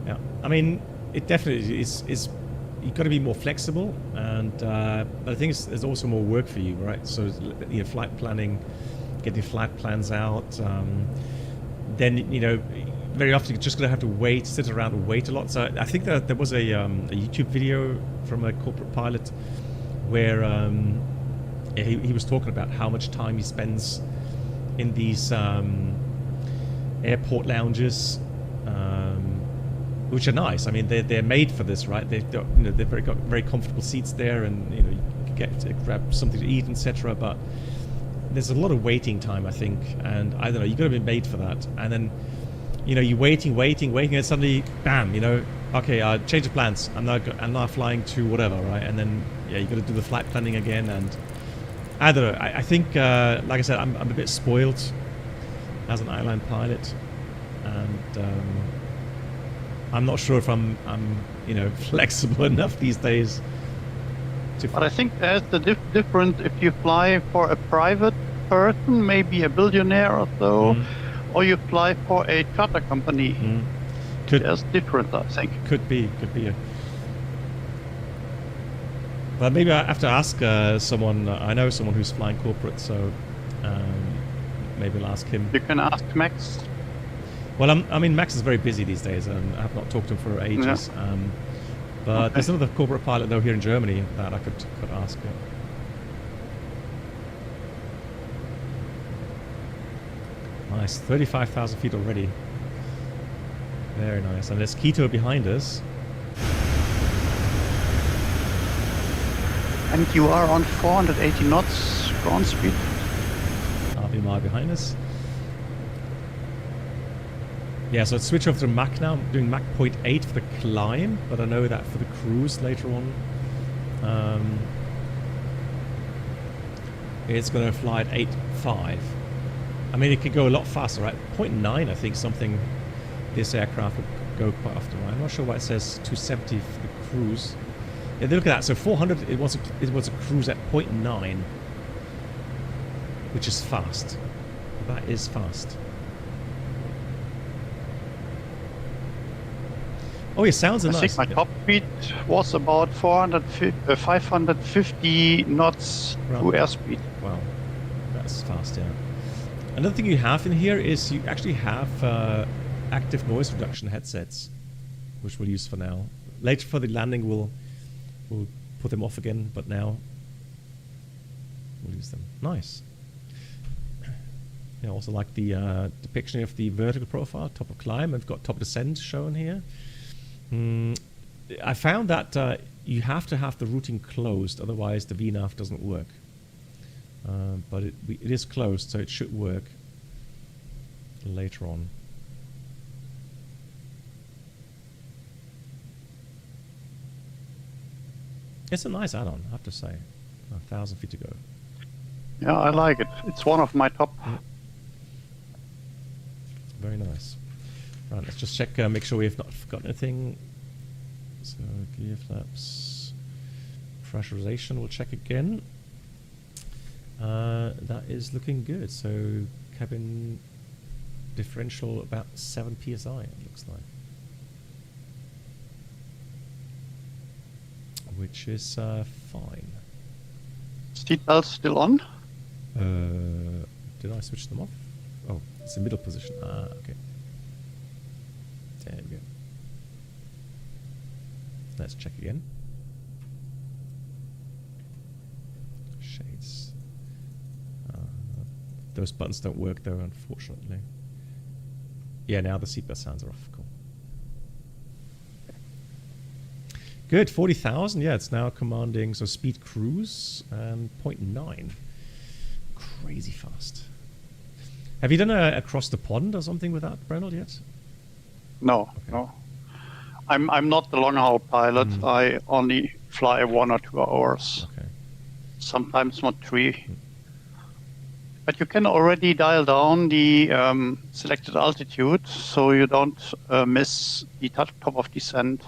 Yeah, I mean, it definitely is. You've got to be more flexible, and but I think there's also more work for you, right? So, you know, flight planning, get your flight plans out. Then, you know, very often you're just going to have to sit around and wait a lot. So I think that there was a YouTube video from a corporate pilot where he was talking about how much time he spends in these airport lounges, which are nice. I mean, they're made for this, right? They've got very comfortable seats there, and you know, you can get to grab something to eat, etc. But there's a lot of waiting time, I think, and I don't know. You've got to be made for that, and then, you know, you're waiting, and suddenly, bam! You know, okay, change of plans. I'm now flying to whatever, right? And then, yeah, you got to do the flight planning again, and I don't know. I think, like I said, I'm a bit spoiled as an airline pilot, and I'm not sure if I'm you know, flexible enough these days. But I think there's the difference if you fly for a private person, maybe a billionaire or so, or you fly for a charter company. There's difference, I think. Could be. Well, maybe I have to ask someone. I know someone who's flying corporate, so maybe I'll ask him. You can ask Max. Well, I mean, Max is very busy these days, and I have not talked to him for ages. Yeah. But there's another corporate pilot, though, here in Germany that I could ask. Nice, 35,000 feet already. Very nice. And there's Quito behind us. And you are on 480 knots ground speed. RV behind us. Yeah, so let's switch over to Mach now. I'm doing Mach 0.8 for the climb, but I know that for the cruise later on, it's going to fly at 8.5. I mean, it could go a lot faster, right? 0.9, I think, something this aircraft would go quite often. Right? I'm not sure why it says 270 for the cruise. Yeah, look at that. So 400, it was a cruise at 0.9, which is fast. That is fast. Oh, it sounds nice. I think my top speed was about 550 knots to airspeed. Wow, that's fast, yeah. Another thing you have in here is you actually have active noise reduction headsets, which we'll use for now. Later for the landing, we'll put them off again, but now we'll use them. Nice. I also like the depiction of the vertical profile, top of climb. I've got top descent shown here. I found that you have to have the routing closed, otherwise the VNAV doesn't work. But it is closed, so it should work later on. It's a nice add-on, I have to say. 1,000 feet to go. Yeah, I like it. It's one of my top. Very nice. Right, let's just check, make sure we have not forgotten anything. So, gear flaps, pressurization, we'll check again. That is looking good. So, cabin differential about 7 psi, it looks like. Which is fine. Seatbelts still on? Did I switch them off? Oh, it's the middle position. Ah, okay. There we go. Let's check again. Shades. Those buttons don't work though, unfortunately. Yeah, now the seatbelt sounds are off. Cool. Good, 40,000. Yeah, it's now commanding, so speed cruise and 0.9. Crazy fast. Have you done a across the pond or something with that, Brennel, yet? No, Okay. no. I'm not the long haul pilot. I only fly 1 or 2 hours. Okay. Sometimes not 3. But you can already dial down the selected altitude, so you don't miss the top of descent.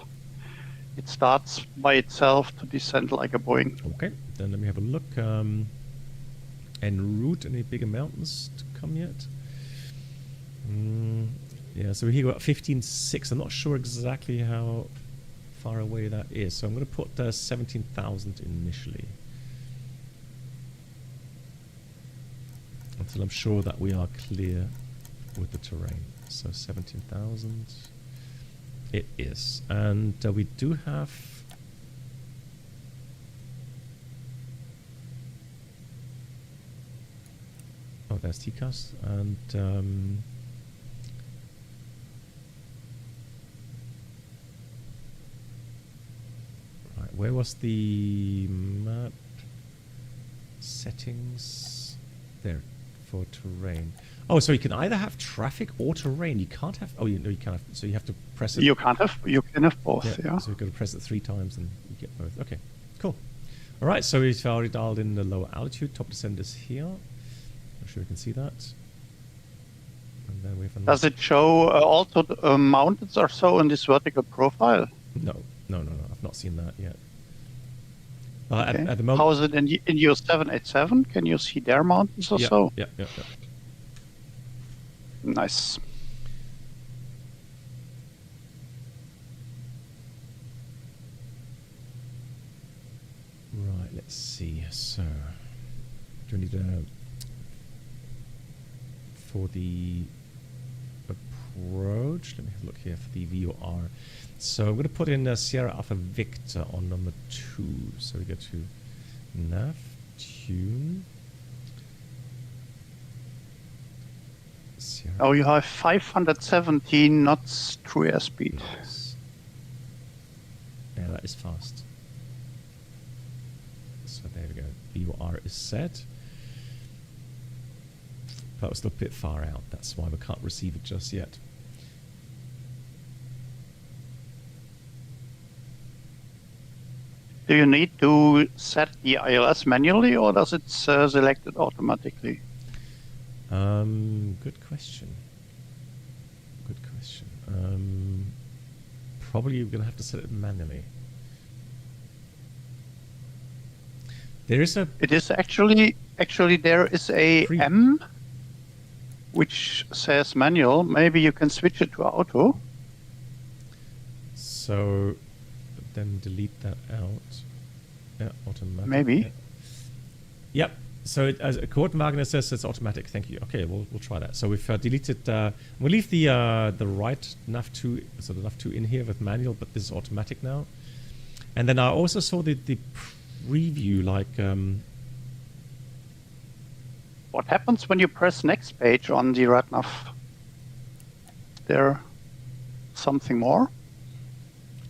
It starts by itself to descend like a Boeing. Okay, then let me have a look. En route, any bigger mountains to come yet? Yeah, so here we've got 15.6. I'm not sure exactly how far away that is. So I'm going to put 17,000 initially. Until I'm sure that we are clear with the terrain. So 17,000 it is. And we do have... Oh, there's TCAS. And... right, where was the map? Settings. There. For terrain. Oh, so you can either have traffic or terrain. You can't have... Oh, you can't have... So you have to press it... You can have both, yeah. So you've got to press it 3 times and you get both. Okay, cool. All right, so we've already dialed in the lower altitude. Top descent is here. I'm sure you can see that. And then we have another... Does it show also mountains or so in this vertical profile? No. I've not seen that yet. Okay. At the moment... How is it in your 787? Can you see their mountains or so? Yeah. Nice. Right, let's see. So, do we need a... For the approach, let me have a look here for the VOR. So I'm going to put in Sierra Alpha Victor on number 2. So we go to nav, tune. Sierra. Oh, you have 517 knots true airspeed. Nice. Yeah, that is fast. So there we go. VOR is set. But we're still a bit far out. That's why we can't receive it just yet. Do you need to set the ILS manually, or does it select it automatically? Good question. Probably you're going to have to set it manually. There is a... It is actually there is a M which says manual. Maybe you can switch it to auto. So then delete that out. Yeah, automatic. Maybe. Yep. So as a coordinate says it's automatic. Thank you. Okay, we'll try that. So we've deleted. We'll leave the right nav2, so the nav2 in here with manual, but this is automatic now. And then I also saw the preview, like. What happens when you press next page on the RadNav? There, something more.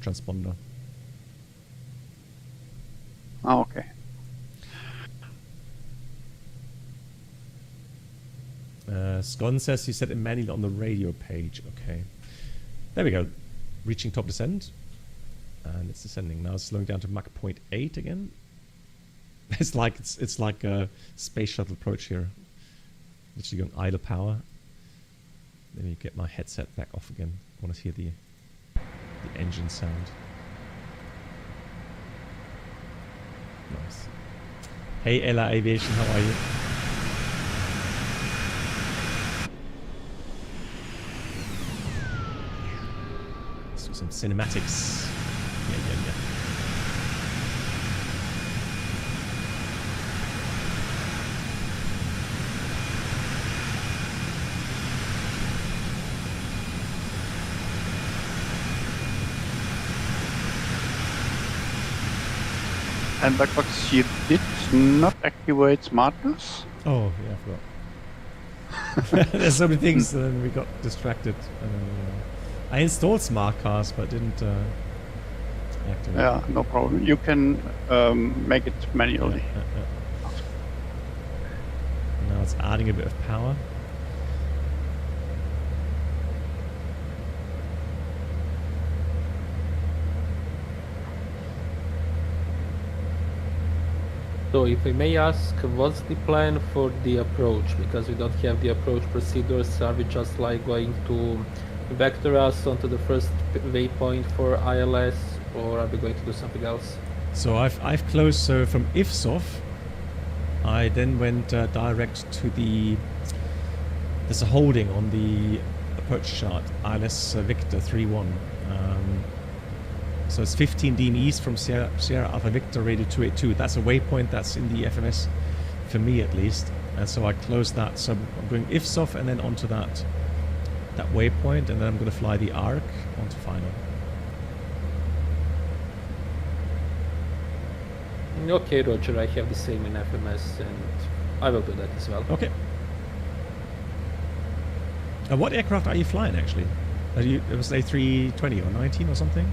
Transponder. Oh, okay. Scon says you set it manually on the radio page. Okay. There we go. Reaching top descent. And it's descending. Now it's slowing down to Mach 0.8 again. It's like a space shuttle approach here. Literally going idle power. Let me get my headset back off again. I want to hear the engine sound. Nice. Hey Ella Aviation, how are you? Let's do some cinematics. Yeah. And Blackbox, you did not activate SmartCast? Oh, yeah, I forgot. There's so many things, and then we got distracted. I installed SmartCast, but didn't activate. Yeah, no problem. You can make it manually. Now it's adding a bit of power. So if I may ask, what's the plan for the approach? Because we don't have the approach procedures. Are we just like going to vector us onto the first waypoint for ILS, or are we going to do something else? So I've closed. So from IFSOF, I then went direct to the. There's a holding on the approach chart. ILS Victor 31. So it's 15 dm east from Sierra Alpha Victor radio 282. That's a waypoint that's in the FMS, for me at least. And so I closed that. So I'm going IFSOF and then onto that waypoint, and then I'm going to fly the ARC onto final. Okay, Roger, I have the same in FMS, and I will do that as well. Okay. What aircraft are you flying actually? It was A320 or 19 or something?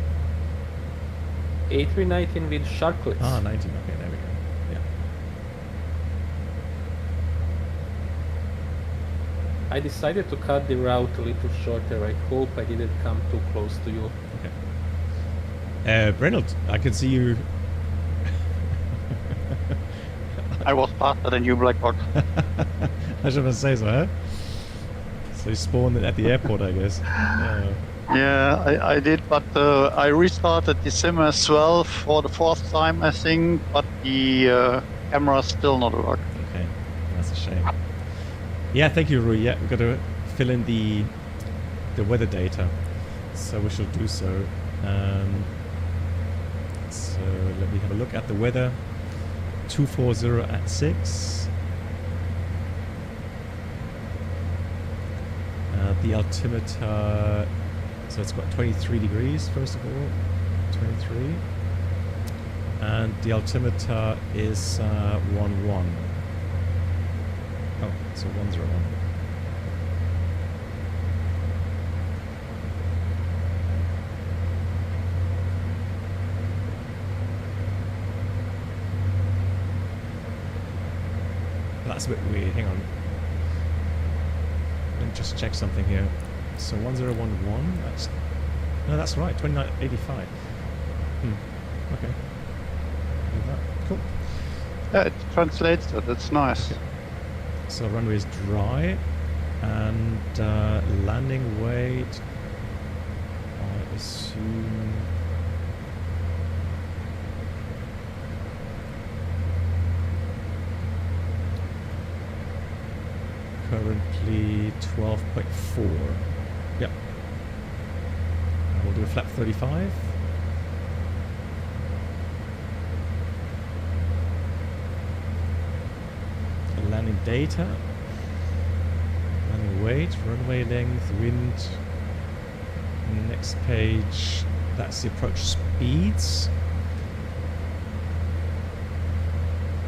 A319 with sharklets. Ah, 19. Okay, there we go. Yeah. I decided to cut the route a little shorter. I hope I didn't come too close to you. Okay. Reynolds, I can see you. I was faster than you, Blackboard. I should have say so, huh? So you spawned at the airport, I guess. Yeah, I did, but I restarted the sim as well for the fourth time, I think, but the camera still not working. Okay, that's a shame. Yeah, thank you, Rui. Yeah, we've got to fill in the weather data, so we shall do so. So let me have a look at the weather. 240 at 6. The altimeter, so it's got 23 degrees first of all, 23. And the altimeter is 11. Oh, so 101. That's a bit weird, hang on. Let me just check something here. So 1011, that's right, 2985. Okay. Cool. Yeah, it translates it, that's nice. Okay. So runway is dry, and landing weight, I assume. Currently 12.4. Yep. And we'll do a flap 35. Landing data. Landing weight, runway length, wind. Next page, that's the approach speeds.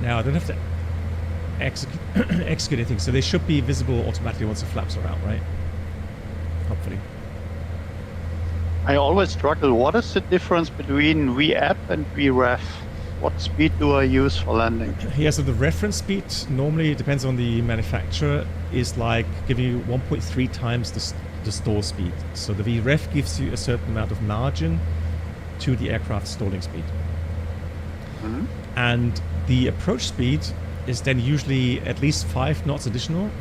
Now I don't have to execute anything, so they should be visible automatically once the flaps are out, right? Hopefully. I always struggle. What is the difference between VAP and VREF? What speed do I use for landing? Yeah, so the reference speed normally, it depends on the manufacturer, is like giving you 1.3 times the stall speed. So the VREF gives you a certain amount of margin to the aircraft stalling speed. Mm-hmm. And the approach speed is then usually at least 5 knots additional.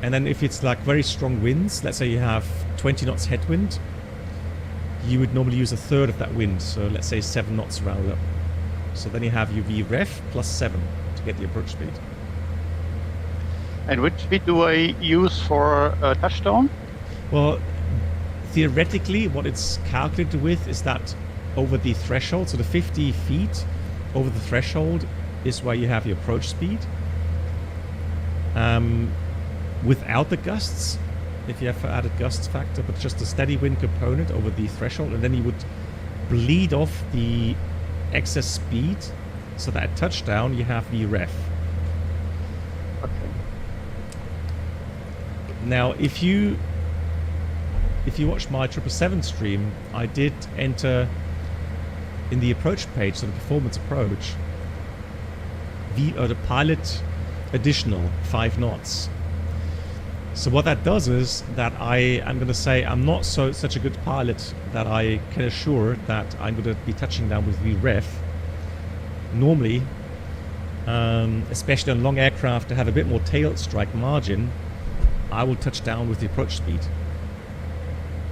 And then if it's like very strong winds, let's say you have 20 knots headwind, you would normally use a third of that wind. So let's say 7 knots round up. So then you have your VREF plus 7 to get the approach speed. And which speed do I use for touchdown? Well, theoretically, what it's calculated with is that over the threshold, so the 50 feet over the threshold is where you have your approach speed. Without the gusts, if you have added gust factor, but just a steady wind component over the threshold, and then you would bleed off the excess speed so that at touchdown you have the ref. Okay. Now, if you if you watch my 777 stream, I did enter in the approach page, so the performance approach, the pilot additional 5 knots. So what that does is that I'm going to say I'm not such a good pilot that I can assure that I'm going to be touching down with VREF. Normally, especially on long aircraft to have a bit more tail strike margin, I will touch down with the approach speed.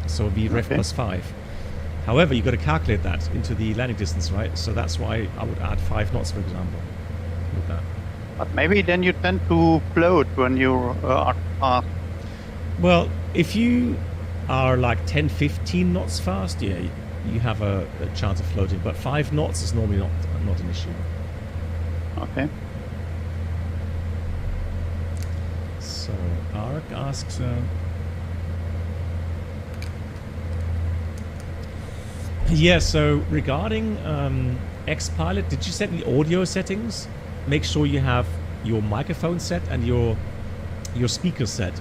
So VREF plus 5. However, you've got to calculate that into the landing distance, right? So that's why I would add 5 knots, for example, with that. But maybe then you tend to float when you are fast. Well, if you are like 10, 15 knots fast, yeah, you have a chance of floating. But 5 knots is normally not an issue. Okay. So Ark asks... yeah, so regarding X-Pilot, did you set the audio settings? Make sure you have your microphone set and your speaker set.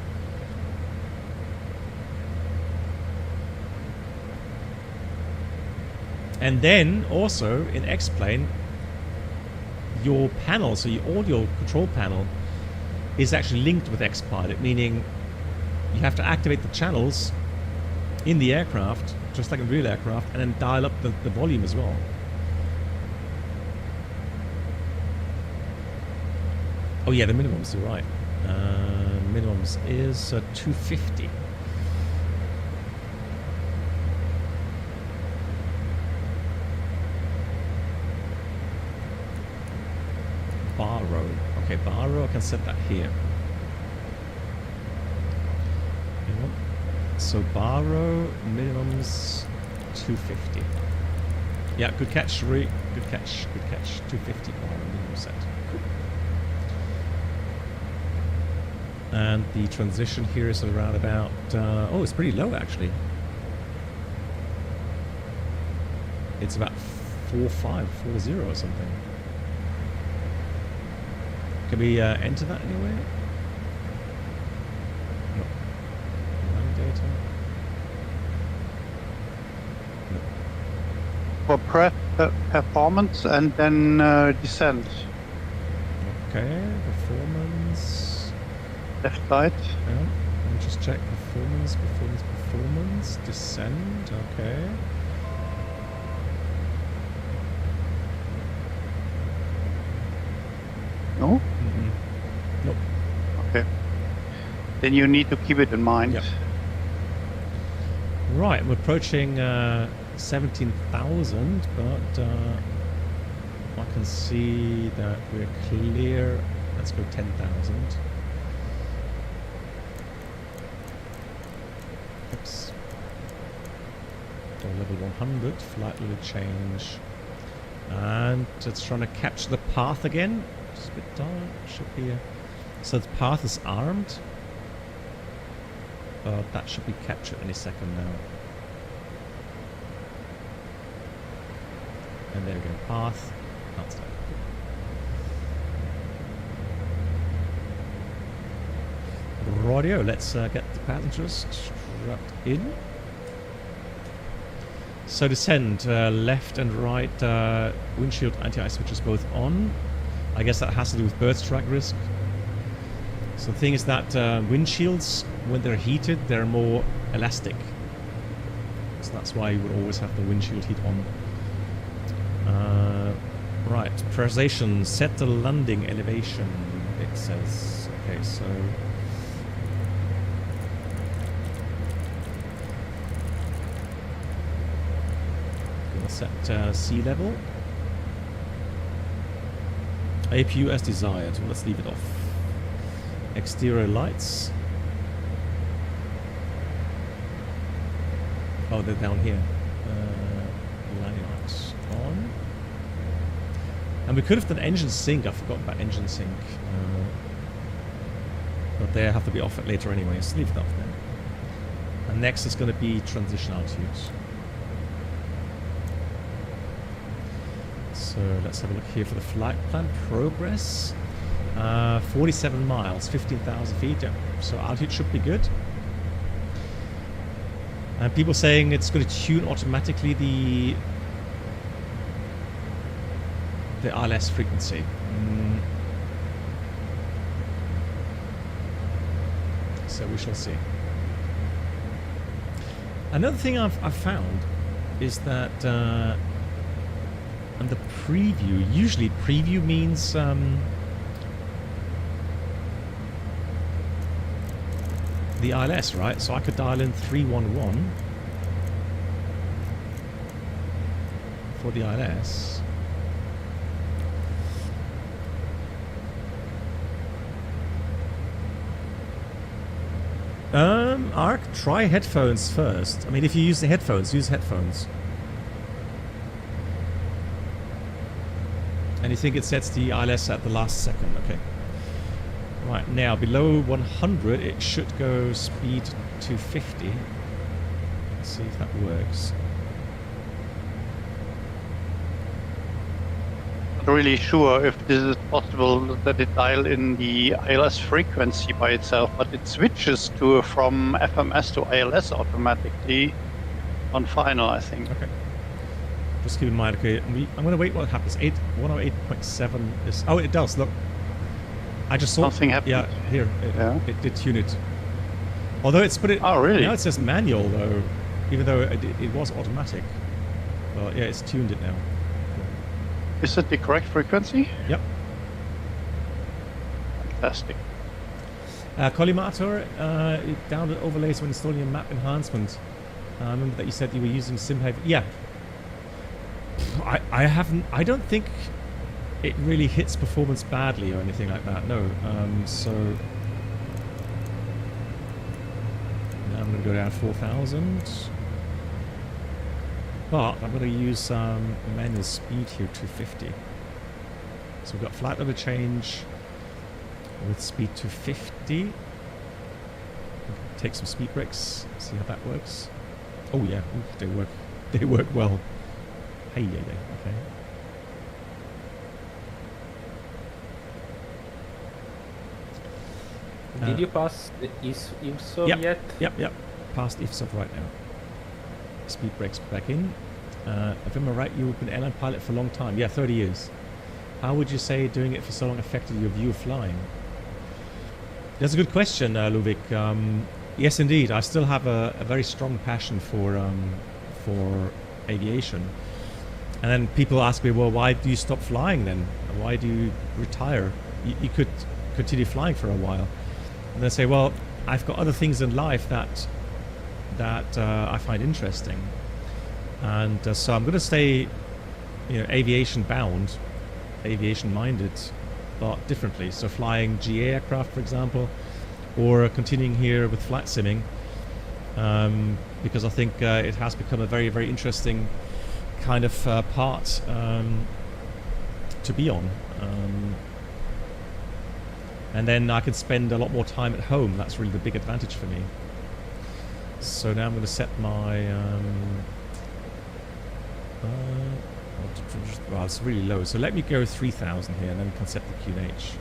And then also in X-Plane, your panel, so your audio control panel, is actually linked with X-Pilot, meaning you have to activate the channels in the aircraft, just like a real aircraft, and then dial up the volume as well. Oh yeah, the minimums, you're right. Minimums is 250. Bar row. Okay, bar row, I can set that here. So bar row, minimums 250. Yeah, good catch, Sheree. Good catch, good catch. 250 bar row, minimum set. Cool. And the transition here is around about... oh, it's pretty low, actually. It's about 4540 or something. Can we enter that anywhere? No. Line data? For performance and then descent. Okay, performance... Left side. Yeah, let me just check performance, descend, okay. No? Mm-mm. Nope. Okay. Then you need to keep it in mind. Yep. Right, we're approaching 17,000, but I can see that we're clear. Let's go 10,000. Oops. Or level 100, flight level change. And it's trying to capture the path again. Just a bit dark, should be a... So the path is armed. That should be captured any second now. And there we go, path. Outside. Radio, let's get the passengers strapped in. So descend, left and right, windshield anti-ice switches both on. I guess that has to do with bird strike risk. So the thing is that windshields, when they're heated, they're more elastic. So that's why you would always have the windshield heat on. Right, pressurization, set the landing elevation, it says. Okay, so... Gonna set sea level. APU as desired, let's leave it off. Exterior lights. Oh, they're down here. Landing lights on. And we could have done engine sync. I forgot about engine sync. But they have to be off later anyway. Let's leave it off then. And next is going to be transition altitudes. So let's have a look here for the flight plan progress. 47 miles, 15,000 feet. Yeah. So altitude should be good. And people saying it's going to tune automatically the ILS frequency. So we shall see. Another thing I've found is that and the preview, usually preview means the ILS, right? So I could dial in 311 for the ILS. Ark, try headphones first. I mean, if you use the headphones, use headphones. And you think it sets the ILS at the last second, okay. Right, now below 100 it should go speed to 50. Let's see if that works. Not really sure if this is possible that it dial in the ILS frequency by itself, but it switches to from FMS to ILS automatically on final, I think. Okay. Just keep in mind, okay, I'm going to wait what happens. 108.7 is... Oh, it does, look. I just saw... Something happened. Yeah, here. It did tune it. Although it's put it... Oh, really? Now it says manual, though. Even though it was automatic. Well, yeah, it's tuned it now. Is it the correct frequency? Yep. Fantastic. Collimator, you download overlays when installing a map enhancement. I remember that you said you were using SimHaven. Yeah. I haven't... I don't think it really hits performance badly or anything like that. No. So... Now I'm going to go down 4,000. But I'm going to use manual speed here to 50. So we've got flight level change with speed to 50. Take some speed brakes, see how that works. Oh yeah, ooh, they work. They work well. Hey, yeah, okay. Did you pass the IFSO yet? Yep. Passed IFSO right now. Speed brakes back in. If I'm right, you've been an airline pilot for a long time. Yeah, 30 years. How would you say doing it for so long affected your view of flying? That's a good question, Ludwig. Yes, indeed. I still have a very strong passion for aviation. And then people ask me, well, why do you stop flying then? Why do you retire? You could continue flying for a while. And they say, well, I've got other things in life that I find interesting. And so I'm going to stay, aviation bound, aviation minded, but differently. So flying GA aircraft, for example, or continuing here with flight simming, because I think it has become a very, very interesting kind of part to be on. And then I can spend a lot more time at home. That's really the big advantage for me. So now I'm going to set my... well, it's really low. So let me go 3,000 here, and then we can set the QNH.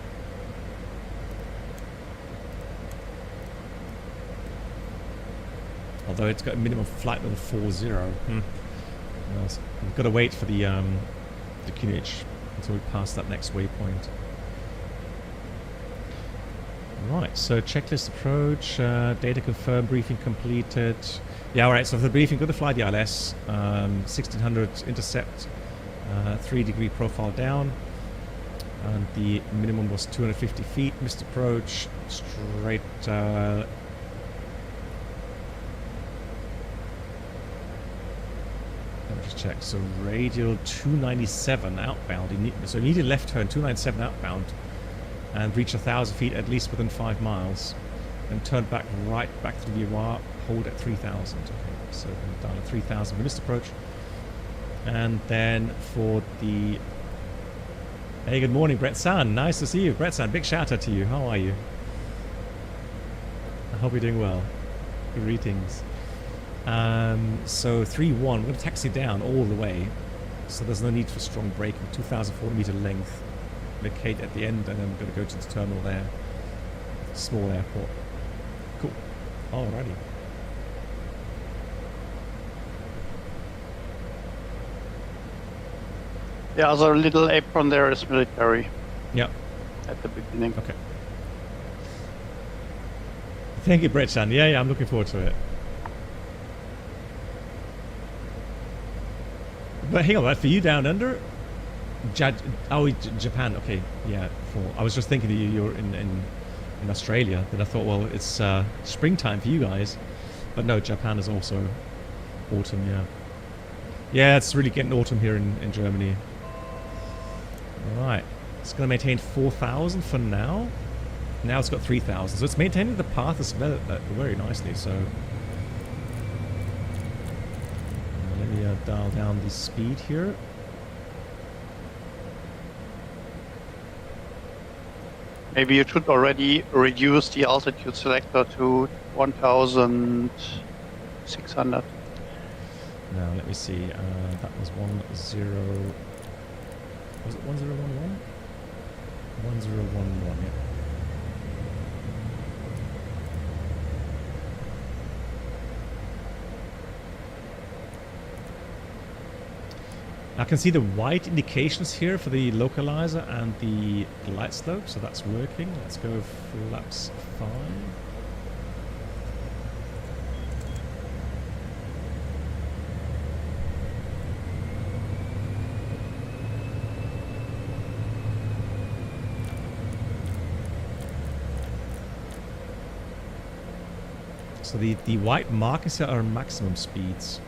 Although it's got a minimum flight level 40. Well, we've got to wait for the QNH until we pass that next waypoint. Right, so checklist approach, data confirmed, briefing completed. Yeah, all right, so for the briefing, got to fly the ILS, 1600 intercept, 3-degree profile down, and the minimum was 250 feet, missed approach, straight, let me just check, so radial 297 outbound, so immediate left turn, 297 outbound, and reach 1,000 feet at least within 5 miles, and turn back right back to the VOR, hold at 3,000. Okay, so down at 3,000 missed approach. And then for the... Hey, good morning, Brett San. Nice to see you. Brett San, big shout out to you. How are you? I hope you're doing well. Greetings. So 3-1, we're going to taxi down all the way. So there's no need for strong braking. 2,004 meter length. Vacate at the end, and then we're going to go to the terminal there. Small airport. Cool. Alrighty. The other little apron there is military Yeah. at the beginning. Okay. Thank you, Brett-san. Yeah, I'm looking forward to it. But hang on, right? For you down under, Japan. Okay, yeah. I was just thinking that you're in Australia. But I thought, well, it's springtime for you guys. But no, Japan is also autumn. Yeah. Yeah, it's really getting autumn here in Germany. All right, it's going to maintain 4,000 for now. Now it's got 3,000, so it's maintaining the path as well very nicely. So let me dial down the speed here. Maybe you should already reduce the altitude selector to 1,600. Now let me see. That was 10. Was it 1011? 1011. Yeah. I can see the white indications here for the localizer and the glide slope, so that's working. Let's go flaps 5. So the white markers here are maximum speeds.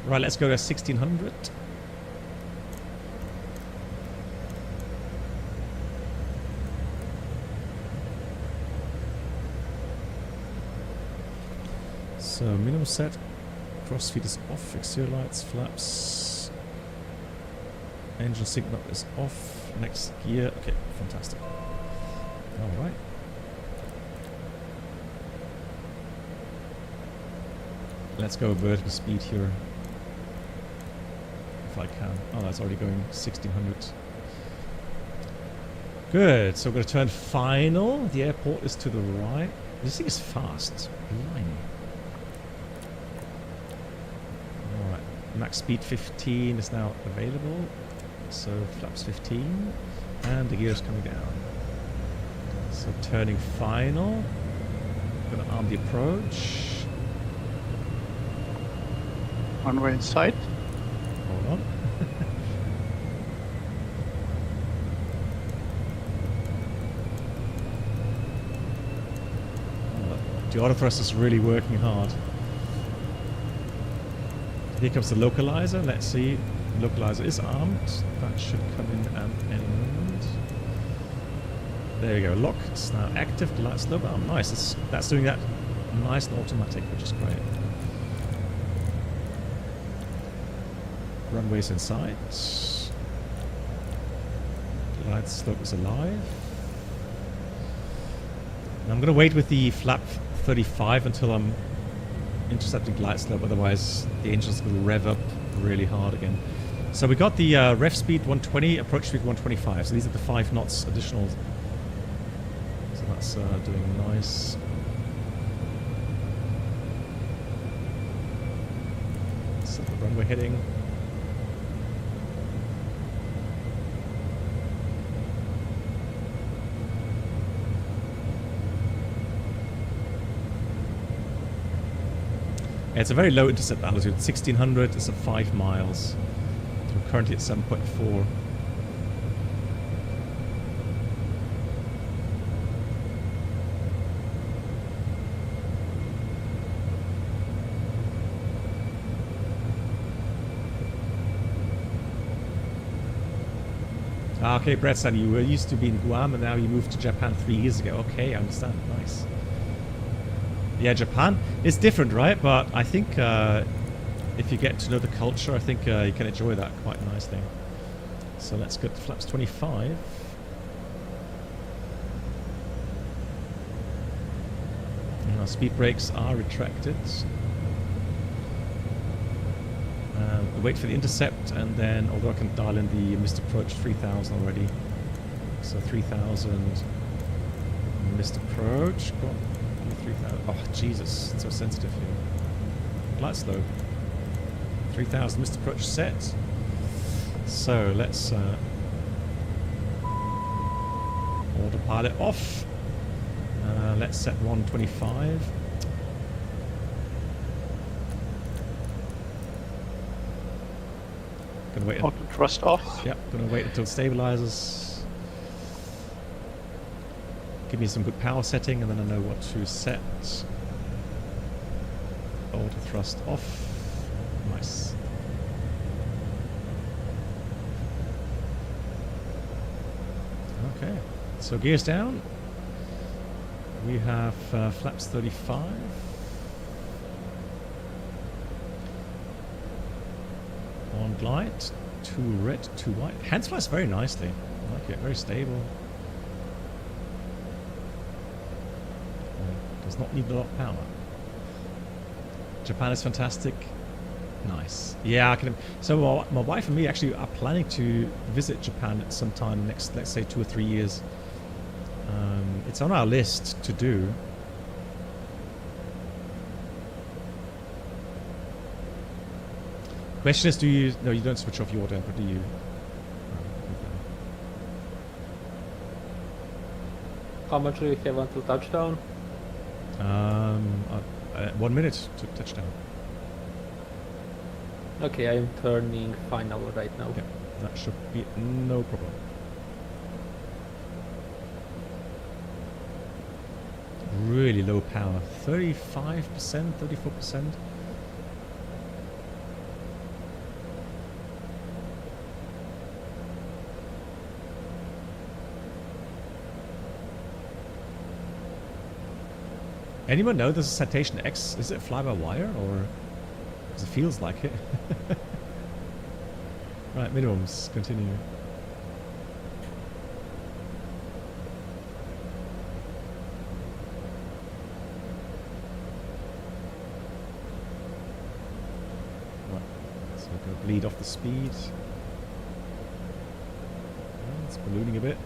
Right, let's go to 1600. So minimum set, cross feed is off, exterior lights, flaps, engine signal is off, next gear, okay, fantastic. Alright. Let's go vertical speed here. If I can. Oh, that's already going 1600. Good, so we're going to turn final. The airport is to the right. This thing is fast. Blimey. Alright, max speed 15 is now available. So flaps 15. And the gear is coming down. So turning final. Going to arm the approach. Runway in sight. Hold on. The autothrust is really working hard. Here comes the localizer. Let's see. The localizer is armed. That should come in at any moment. There we go. Locked. It's now active. The light slope. Oh, nice. That's doing that nice and automatic, which is great. Runways in sight. Glide slope is alive. And I'm going to wait with the flap 35 until I'm intercepting glide slope, otherwise the engine's going to rev up really hard again. So we got the ref speed 120, approach speed 125. So these are the 5 knots additional. So that's doing nice. So the runway heading. It's a very low intercept altitude, 1600, it's at 5 miles. So we're currently at 7.4. Okay, Brett-san, you were used to be in Guam and now you moved to Japan 3 years ago. Okay, I understand. Nice. Yeah, Japan is different, right? But I think if you get to know the culture, I think you can enjoy that quite nicely. So let's go to flaps 25. And our speed brakes are retracted. We'll wait for the intercept, and then, although I can dial in the missed approach 3000 already. So 3000 missed approach. Go on. 3000. Oh, Jesus. It's so sensitive here. Light slow. 3000 missed approach set. So let's autopilot off. Let's set 125. Gonna wait. Auto thrust off. Yep, gonna wait until it stabilizes. Give me some good power setting, and then I know what to set. Auto thrust off. Nice. Okay, so gears down. We have flaps 35. On glide, 2 red, 2 white. Hands flies very nicely. I like it, very stable. Does not need a lot of power. Japan is fantastic. Nice. Yeah, I can. So my wife and me actually are planning to visit Japan at some time next, let's say 2 or 3 years. It's on our list to do. Question is, do you... No, you don't switch off your damper, do you? How much do you have until touchdown? 1 minute to touchdown. Okay, I am turning final right now. Yeah, that should be no problem. Really low power. 35%, 34%. Anyone know this is Citation X? Is it fly-by-wire or... Because it feels like it. Right, minimums. Continue. Right, so we're going to bleed off the speed. Oh, it's ballooning a bit.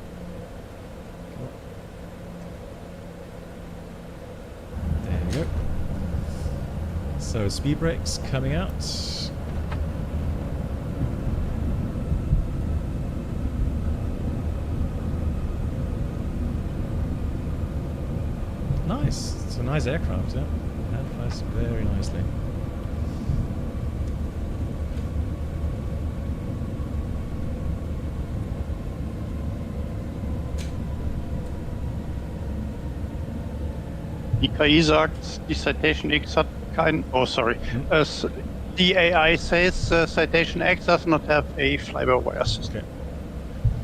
Go. So speed brakes coming out. Nice. It's a nice aircraft, yeah. Hand flies very nicely. Die KI sagt, die Citation X hat kein... Oh, sorry. The AI says Citation X does not have a fly-by-wire system. Okay.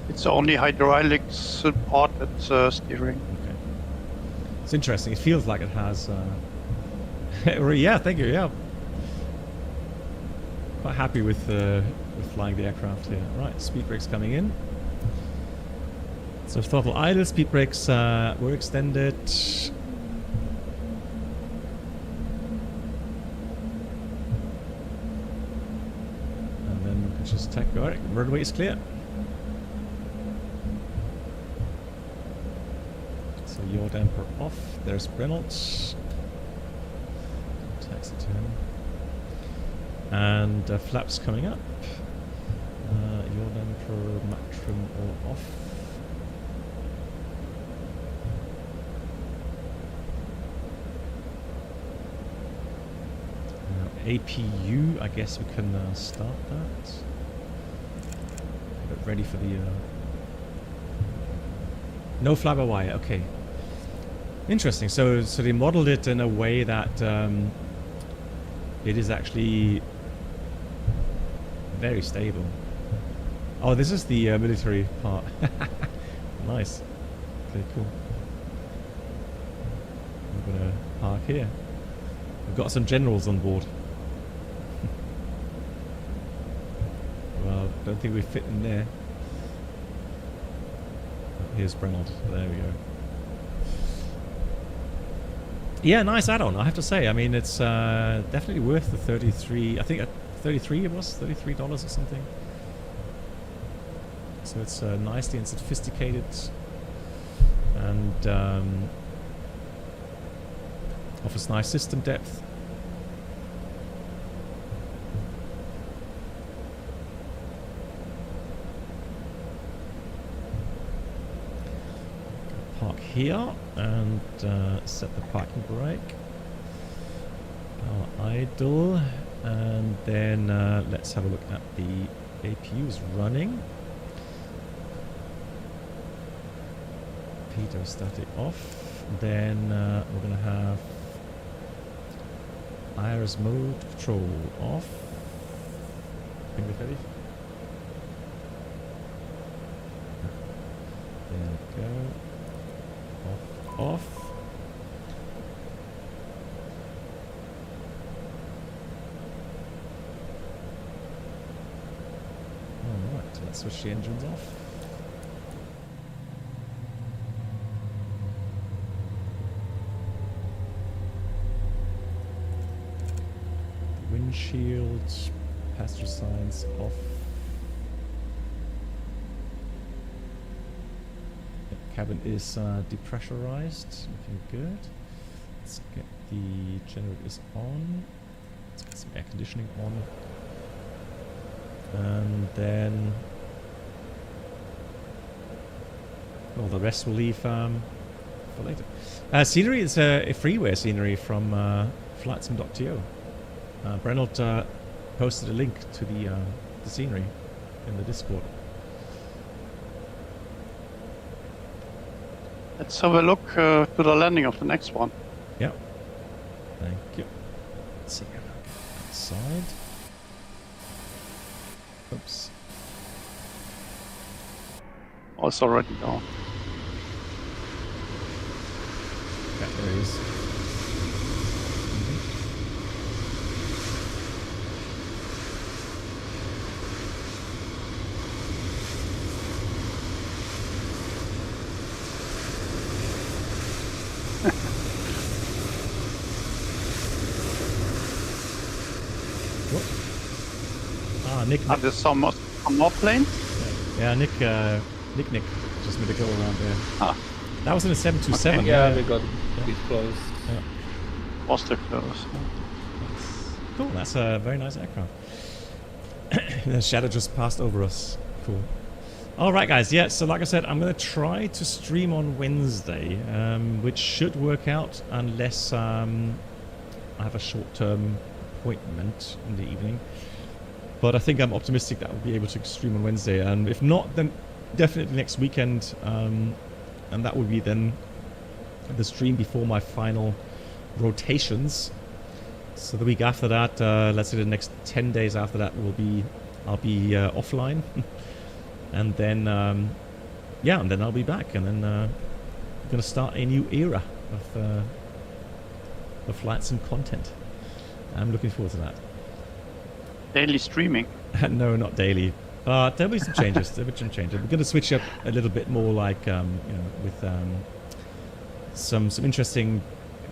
It's only hydraulic supported steering. Okay. It's interesting. It feels like it has... yeah, thank you. Yeah. Quite happy with flying the aircraft here. Right, speed brakes coming in. So throttle idle, speed brakes were extended. Just take, alright, runway is clear. So yaw damper off. There's Reynolds. Taxi to him. And flaps coming up. Yaw damper, mat trim all off. APU, I guess we can start that. Get ready for the... No fly-by-wire, okay. Interesting, so they modeled it in a way that it is actually very stable. Oh, this is the military part. Nice. Okay, cool. I'm gonna park here. We've got some generals on board. Well, don't think we fit in there. Oh, here's Brennald. There we go. Yeah, nice add-on, I have to say. I mean, it's definitely worth the 33. I think at 33 it was $33 or something. So it's nicely and sophisticated, and offers nice system depth. here and set the parking brake. Power idle. And then let's have a look at the APUs running. Pitot static off. Then we're going to have iris mode control off. Finger ready. There we go. Off. Alright, let's switch the engines off. Windshield, passenger signs off. Cabin is depressurized, looking good. Let's get the generators on. Let's get some air conditioning on. And then all the rest we'll leave for later. Scenery is a freeware scenery from flightsim.to. Brenold posted a link to the scenery in the Discord. Let's have a look to the landing of the next one. Yeah. Thank you. Let's see. Outside. Oops. Oh, it's already down. Yeah, there he is. Nick. There's some more planes? Yeah, Nick just made a go around there. Ah. That was in a 727. Okay. Yeah, we got this close. Yeah. Was the close? Cool, that's a very nice aircraft. The shadow just passed over us. Cool. Alright guys, yeah, so like I said, I'm going to try to stream on Wednesday, which should work out unless I have a short-term appointment in the evening. But I think I'm optimistic that I'll be able to stream on Wednesday, and if not, then definitely next weekend, and that will be then the stream before my final rotations. So the week after that, let's say the next 10 days after that, I'll be offline, and then yeah, and then I'll be back, and then I'm gonna start a new era of flight sim content. I'm looking forward to that. Daily streaming? No, not daily. But there'll be some changes. There'll be some changes. We're going to switch up a little bit more, like you know, with some interesting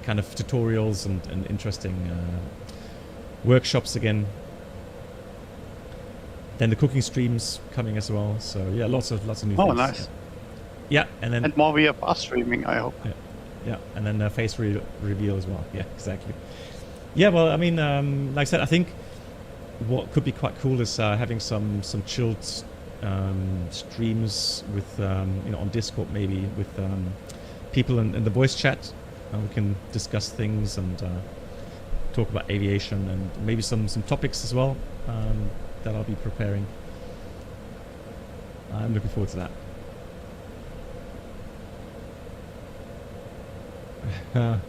kind of tutorials and interesting workshops again. Then the cooking streams coming as well. So yeah, lots of new things. Oh, nice. Yeah, and then more VFR streaming, I hope. Yeah, and then face reveal as well. Yeah, exactly. Yeah, well, I mean, like I said, I think what could be quite cool is having some chilled streams with you know, on Discord, maybe with people in the voice chat, and we can discuss things and talk about aviation and maybe some topics as well that I'll be preparing. I'm looking forward to that.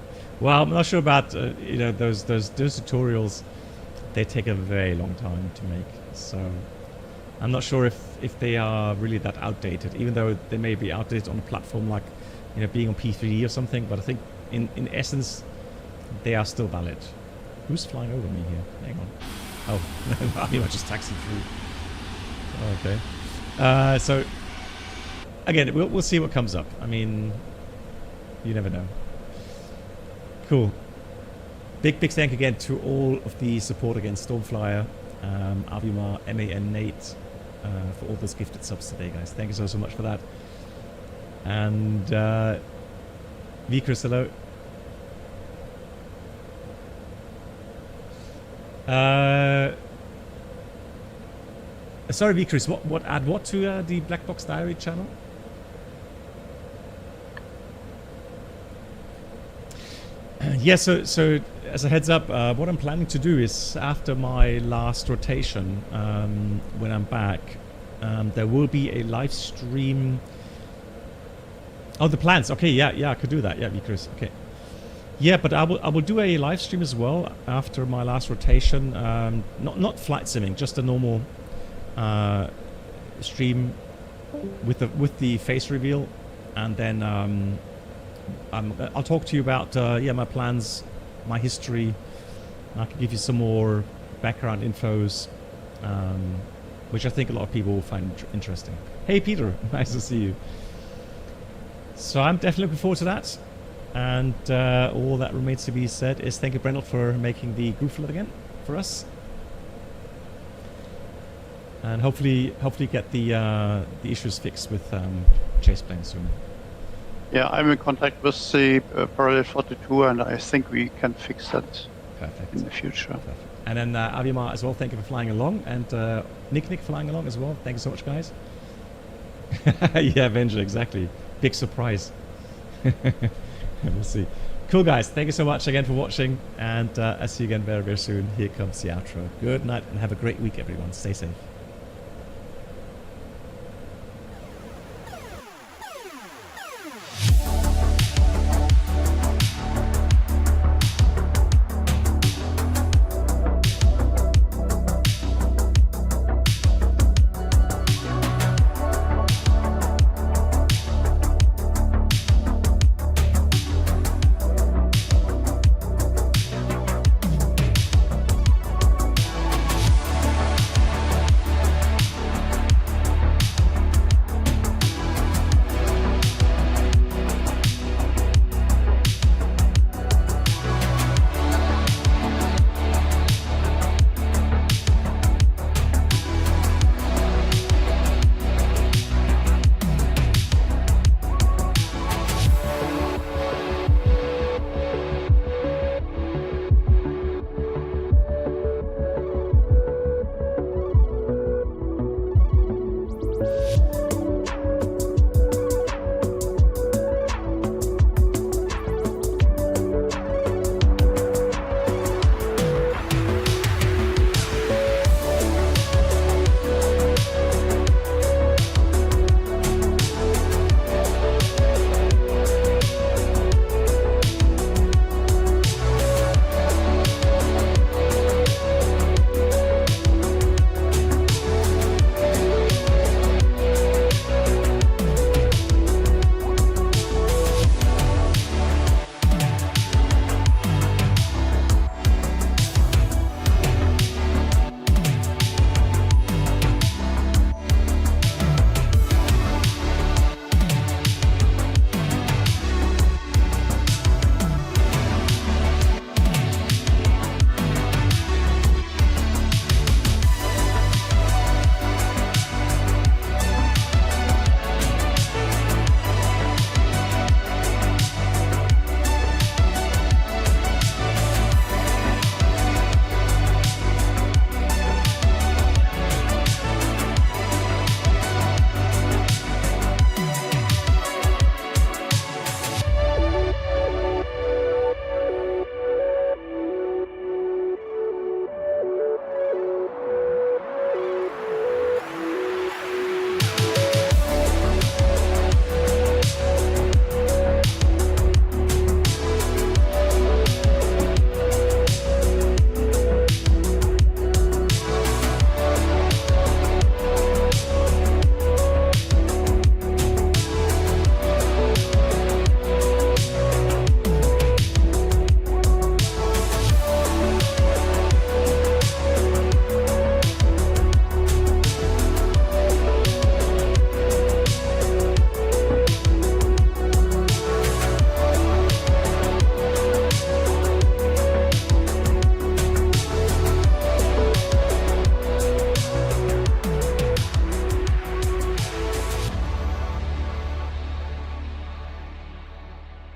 Well, I'm not sure about you know, those tutorials. They take a very long time to make, so I'm not sure if they are really that outdated, even though they may be outdated on a platform like, you know, being on P3 or something. But I think in essence they are still valid. Who's flying over me here? Hang on. Oh, I mean, I just taxied through. Okay. So again, we'll see what comes up. I mean, you never know. Cool. Big thank again to all of the support against Stormflyer, Avimar, MAN, Nate, for all those gifted subs today, guys. Thank you so much for that. And V-Chris, hello. Sorry, V-Chris, add what to the Black Box Diary channel? Yeah, so as a heads up, what I'm planning to do is after my last rotation, when I'm back, there will be a live stream. Oh, the plans. Okay, yeah, I could do that. Yeah, because okay. Yeah, but I will do a live stream as well after my last rotation. Not flight simming, just a normal stream with the face reveal, and then I'll talk to you about my plans, my history. I can give you some more background infos, which I think a lot of people will find interesting. Hey Peter, nice to see you. So I'm definitely looking forward to that. And all that remains to be said is thank you, Brendel, for making the Groupflight again for us. And hopefully get the issues fixed with chase plane soon. Yeah, I'm in contact with the Parallel 42, and I think we can fix that in the future. Perfect. And then Avimar as well, thank you for flying along. And Nick flying along as well. Thank you so much, guys. Yeah, Avenger, exactly. Big surprise. We'll see. Cool, guys. Thank you so much again for watching. And I'll see you again very, very soon. Here comes the outro. Good night and have a great week, everyone. Stay safe.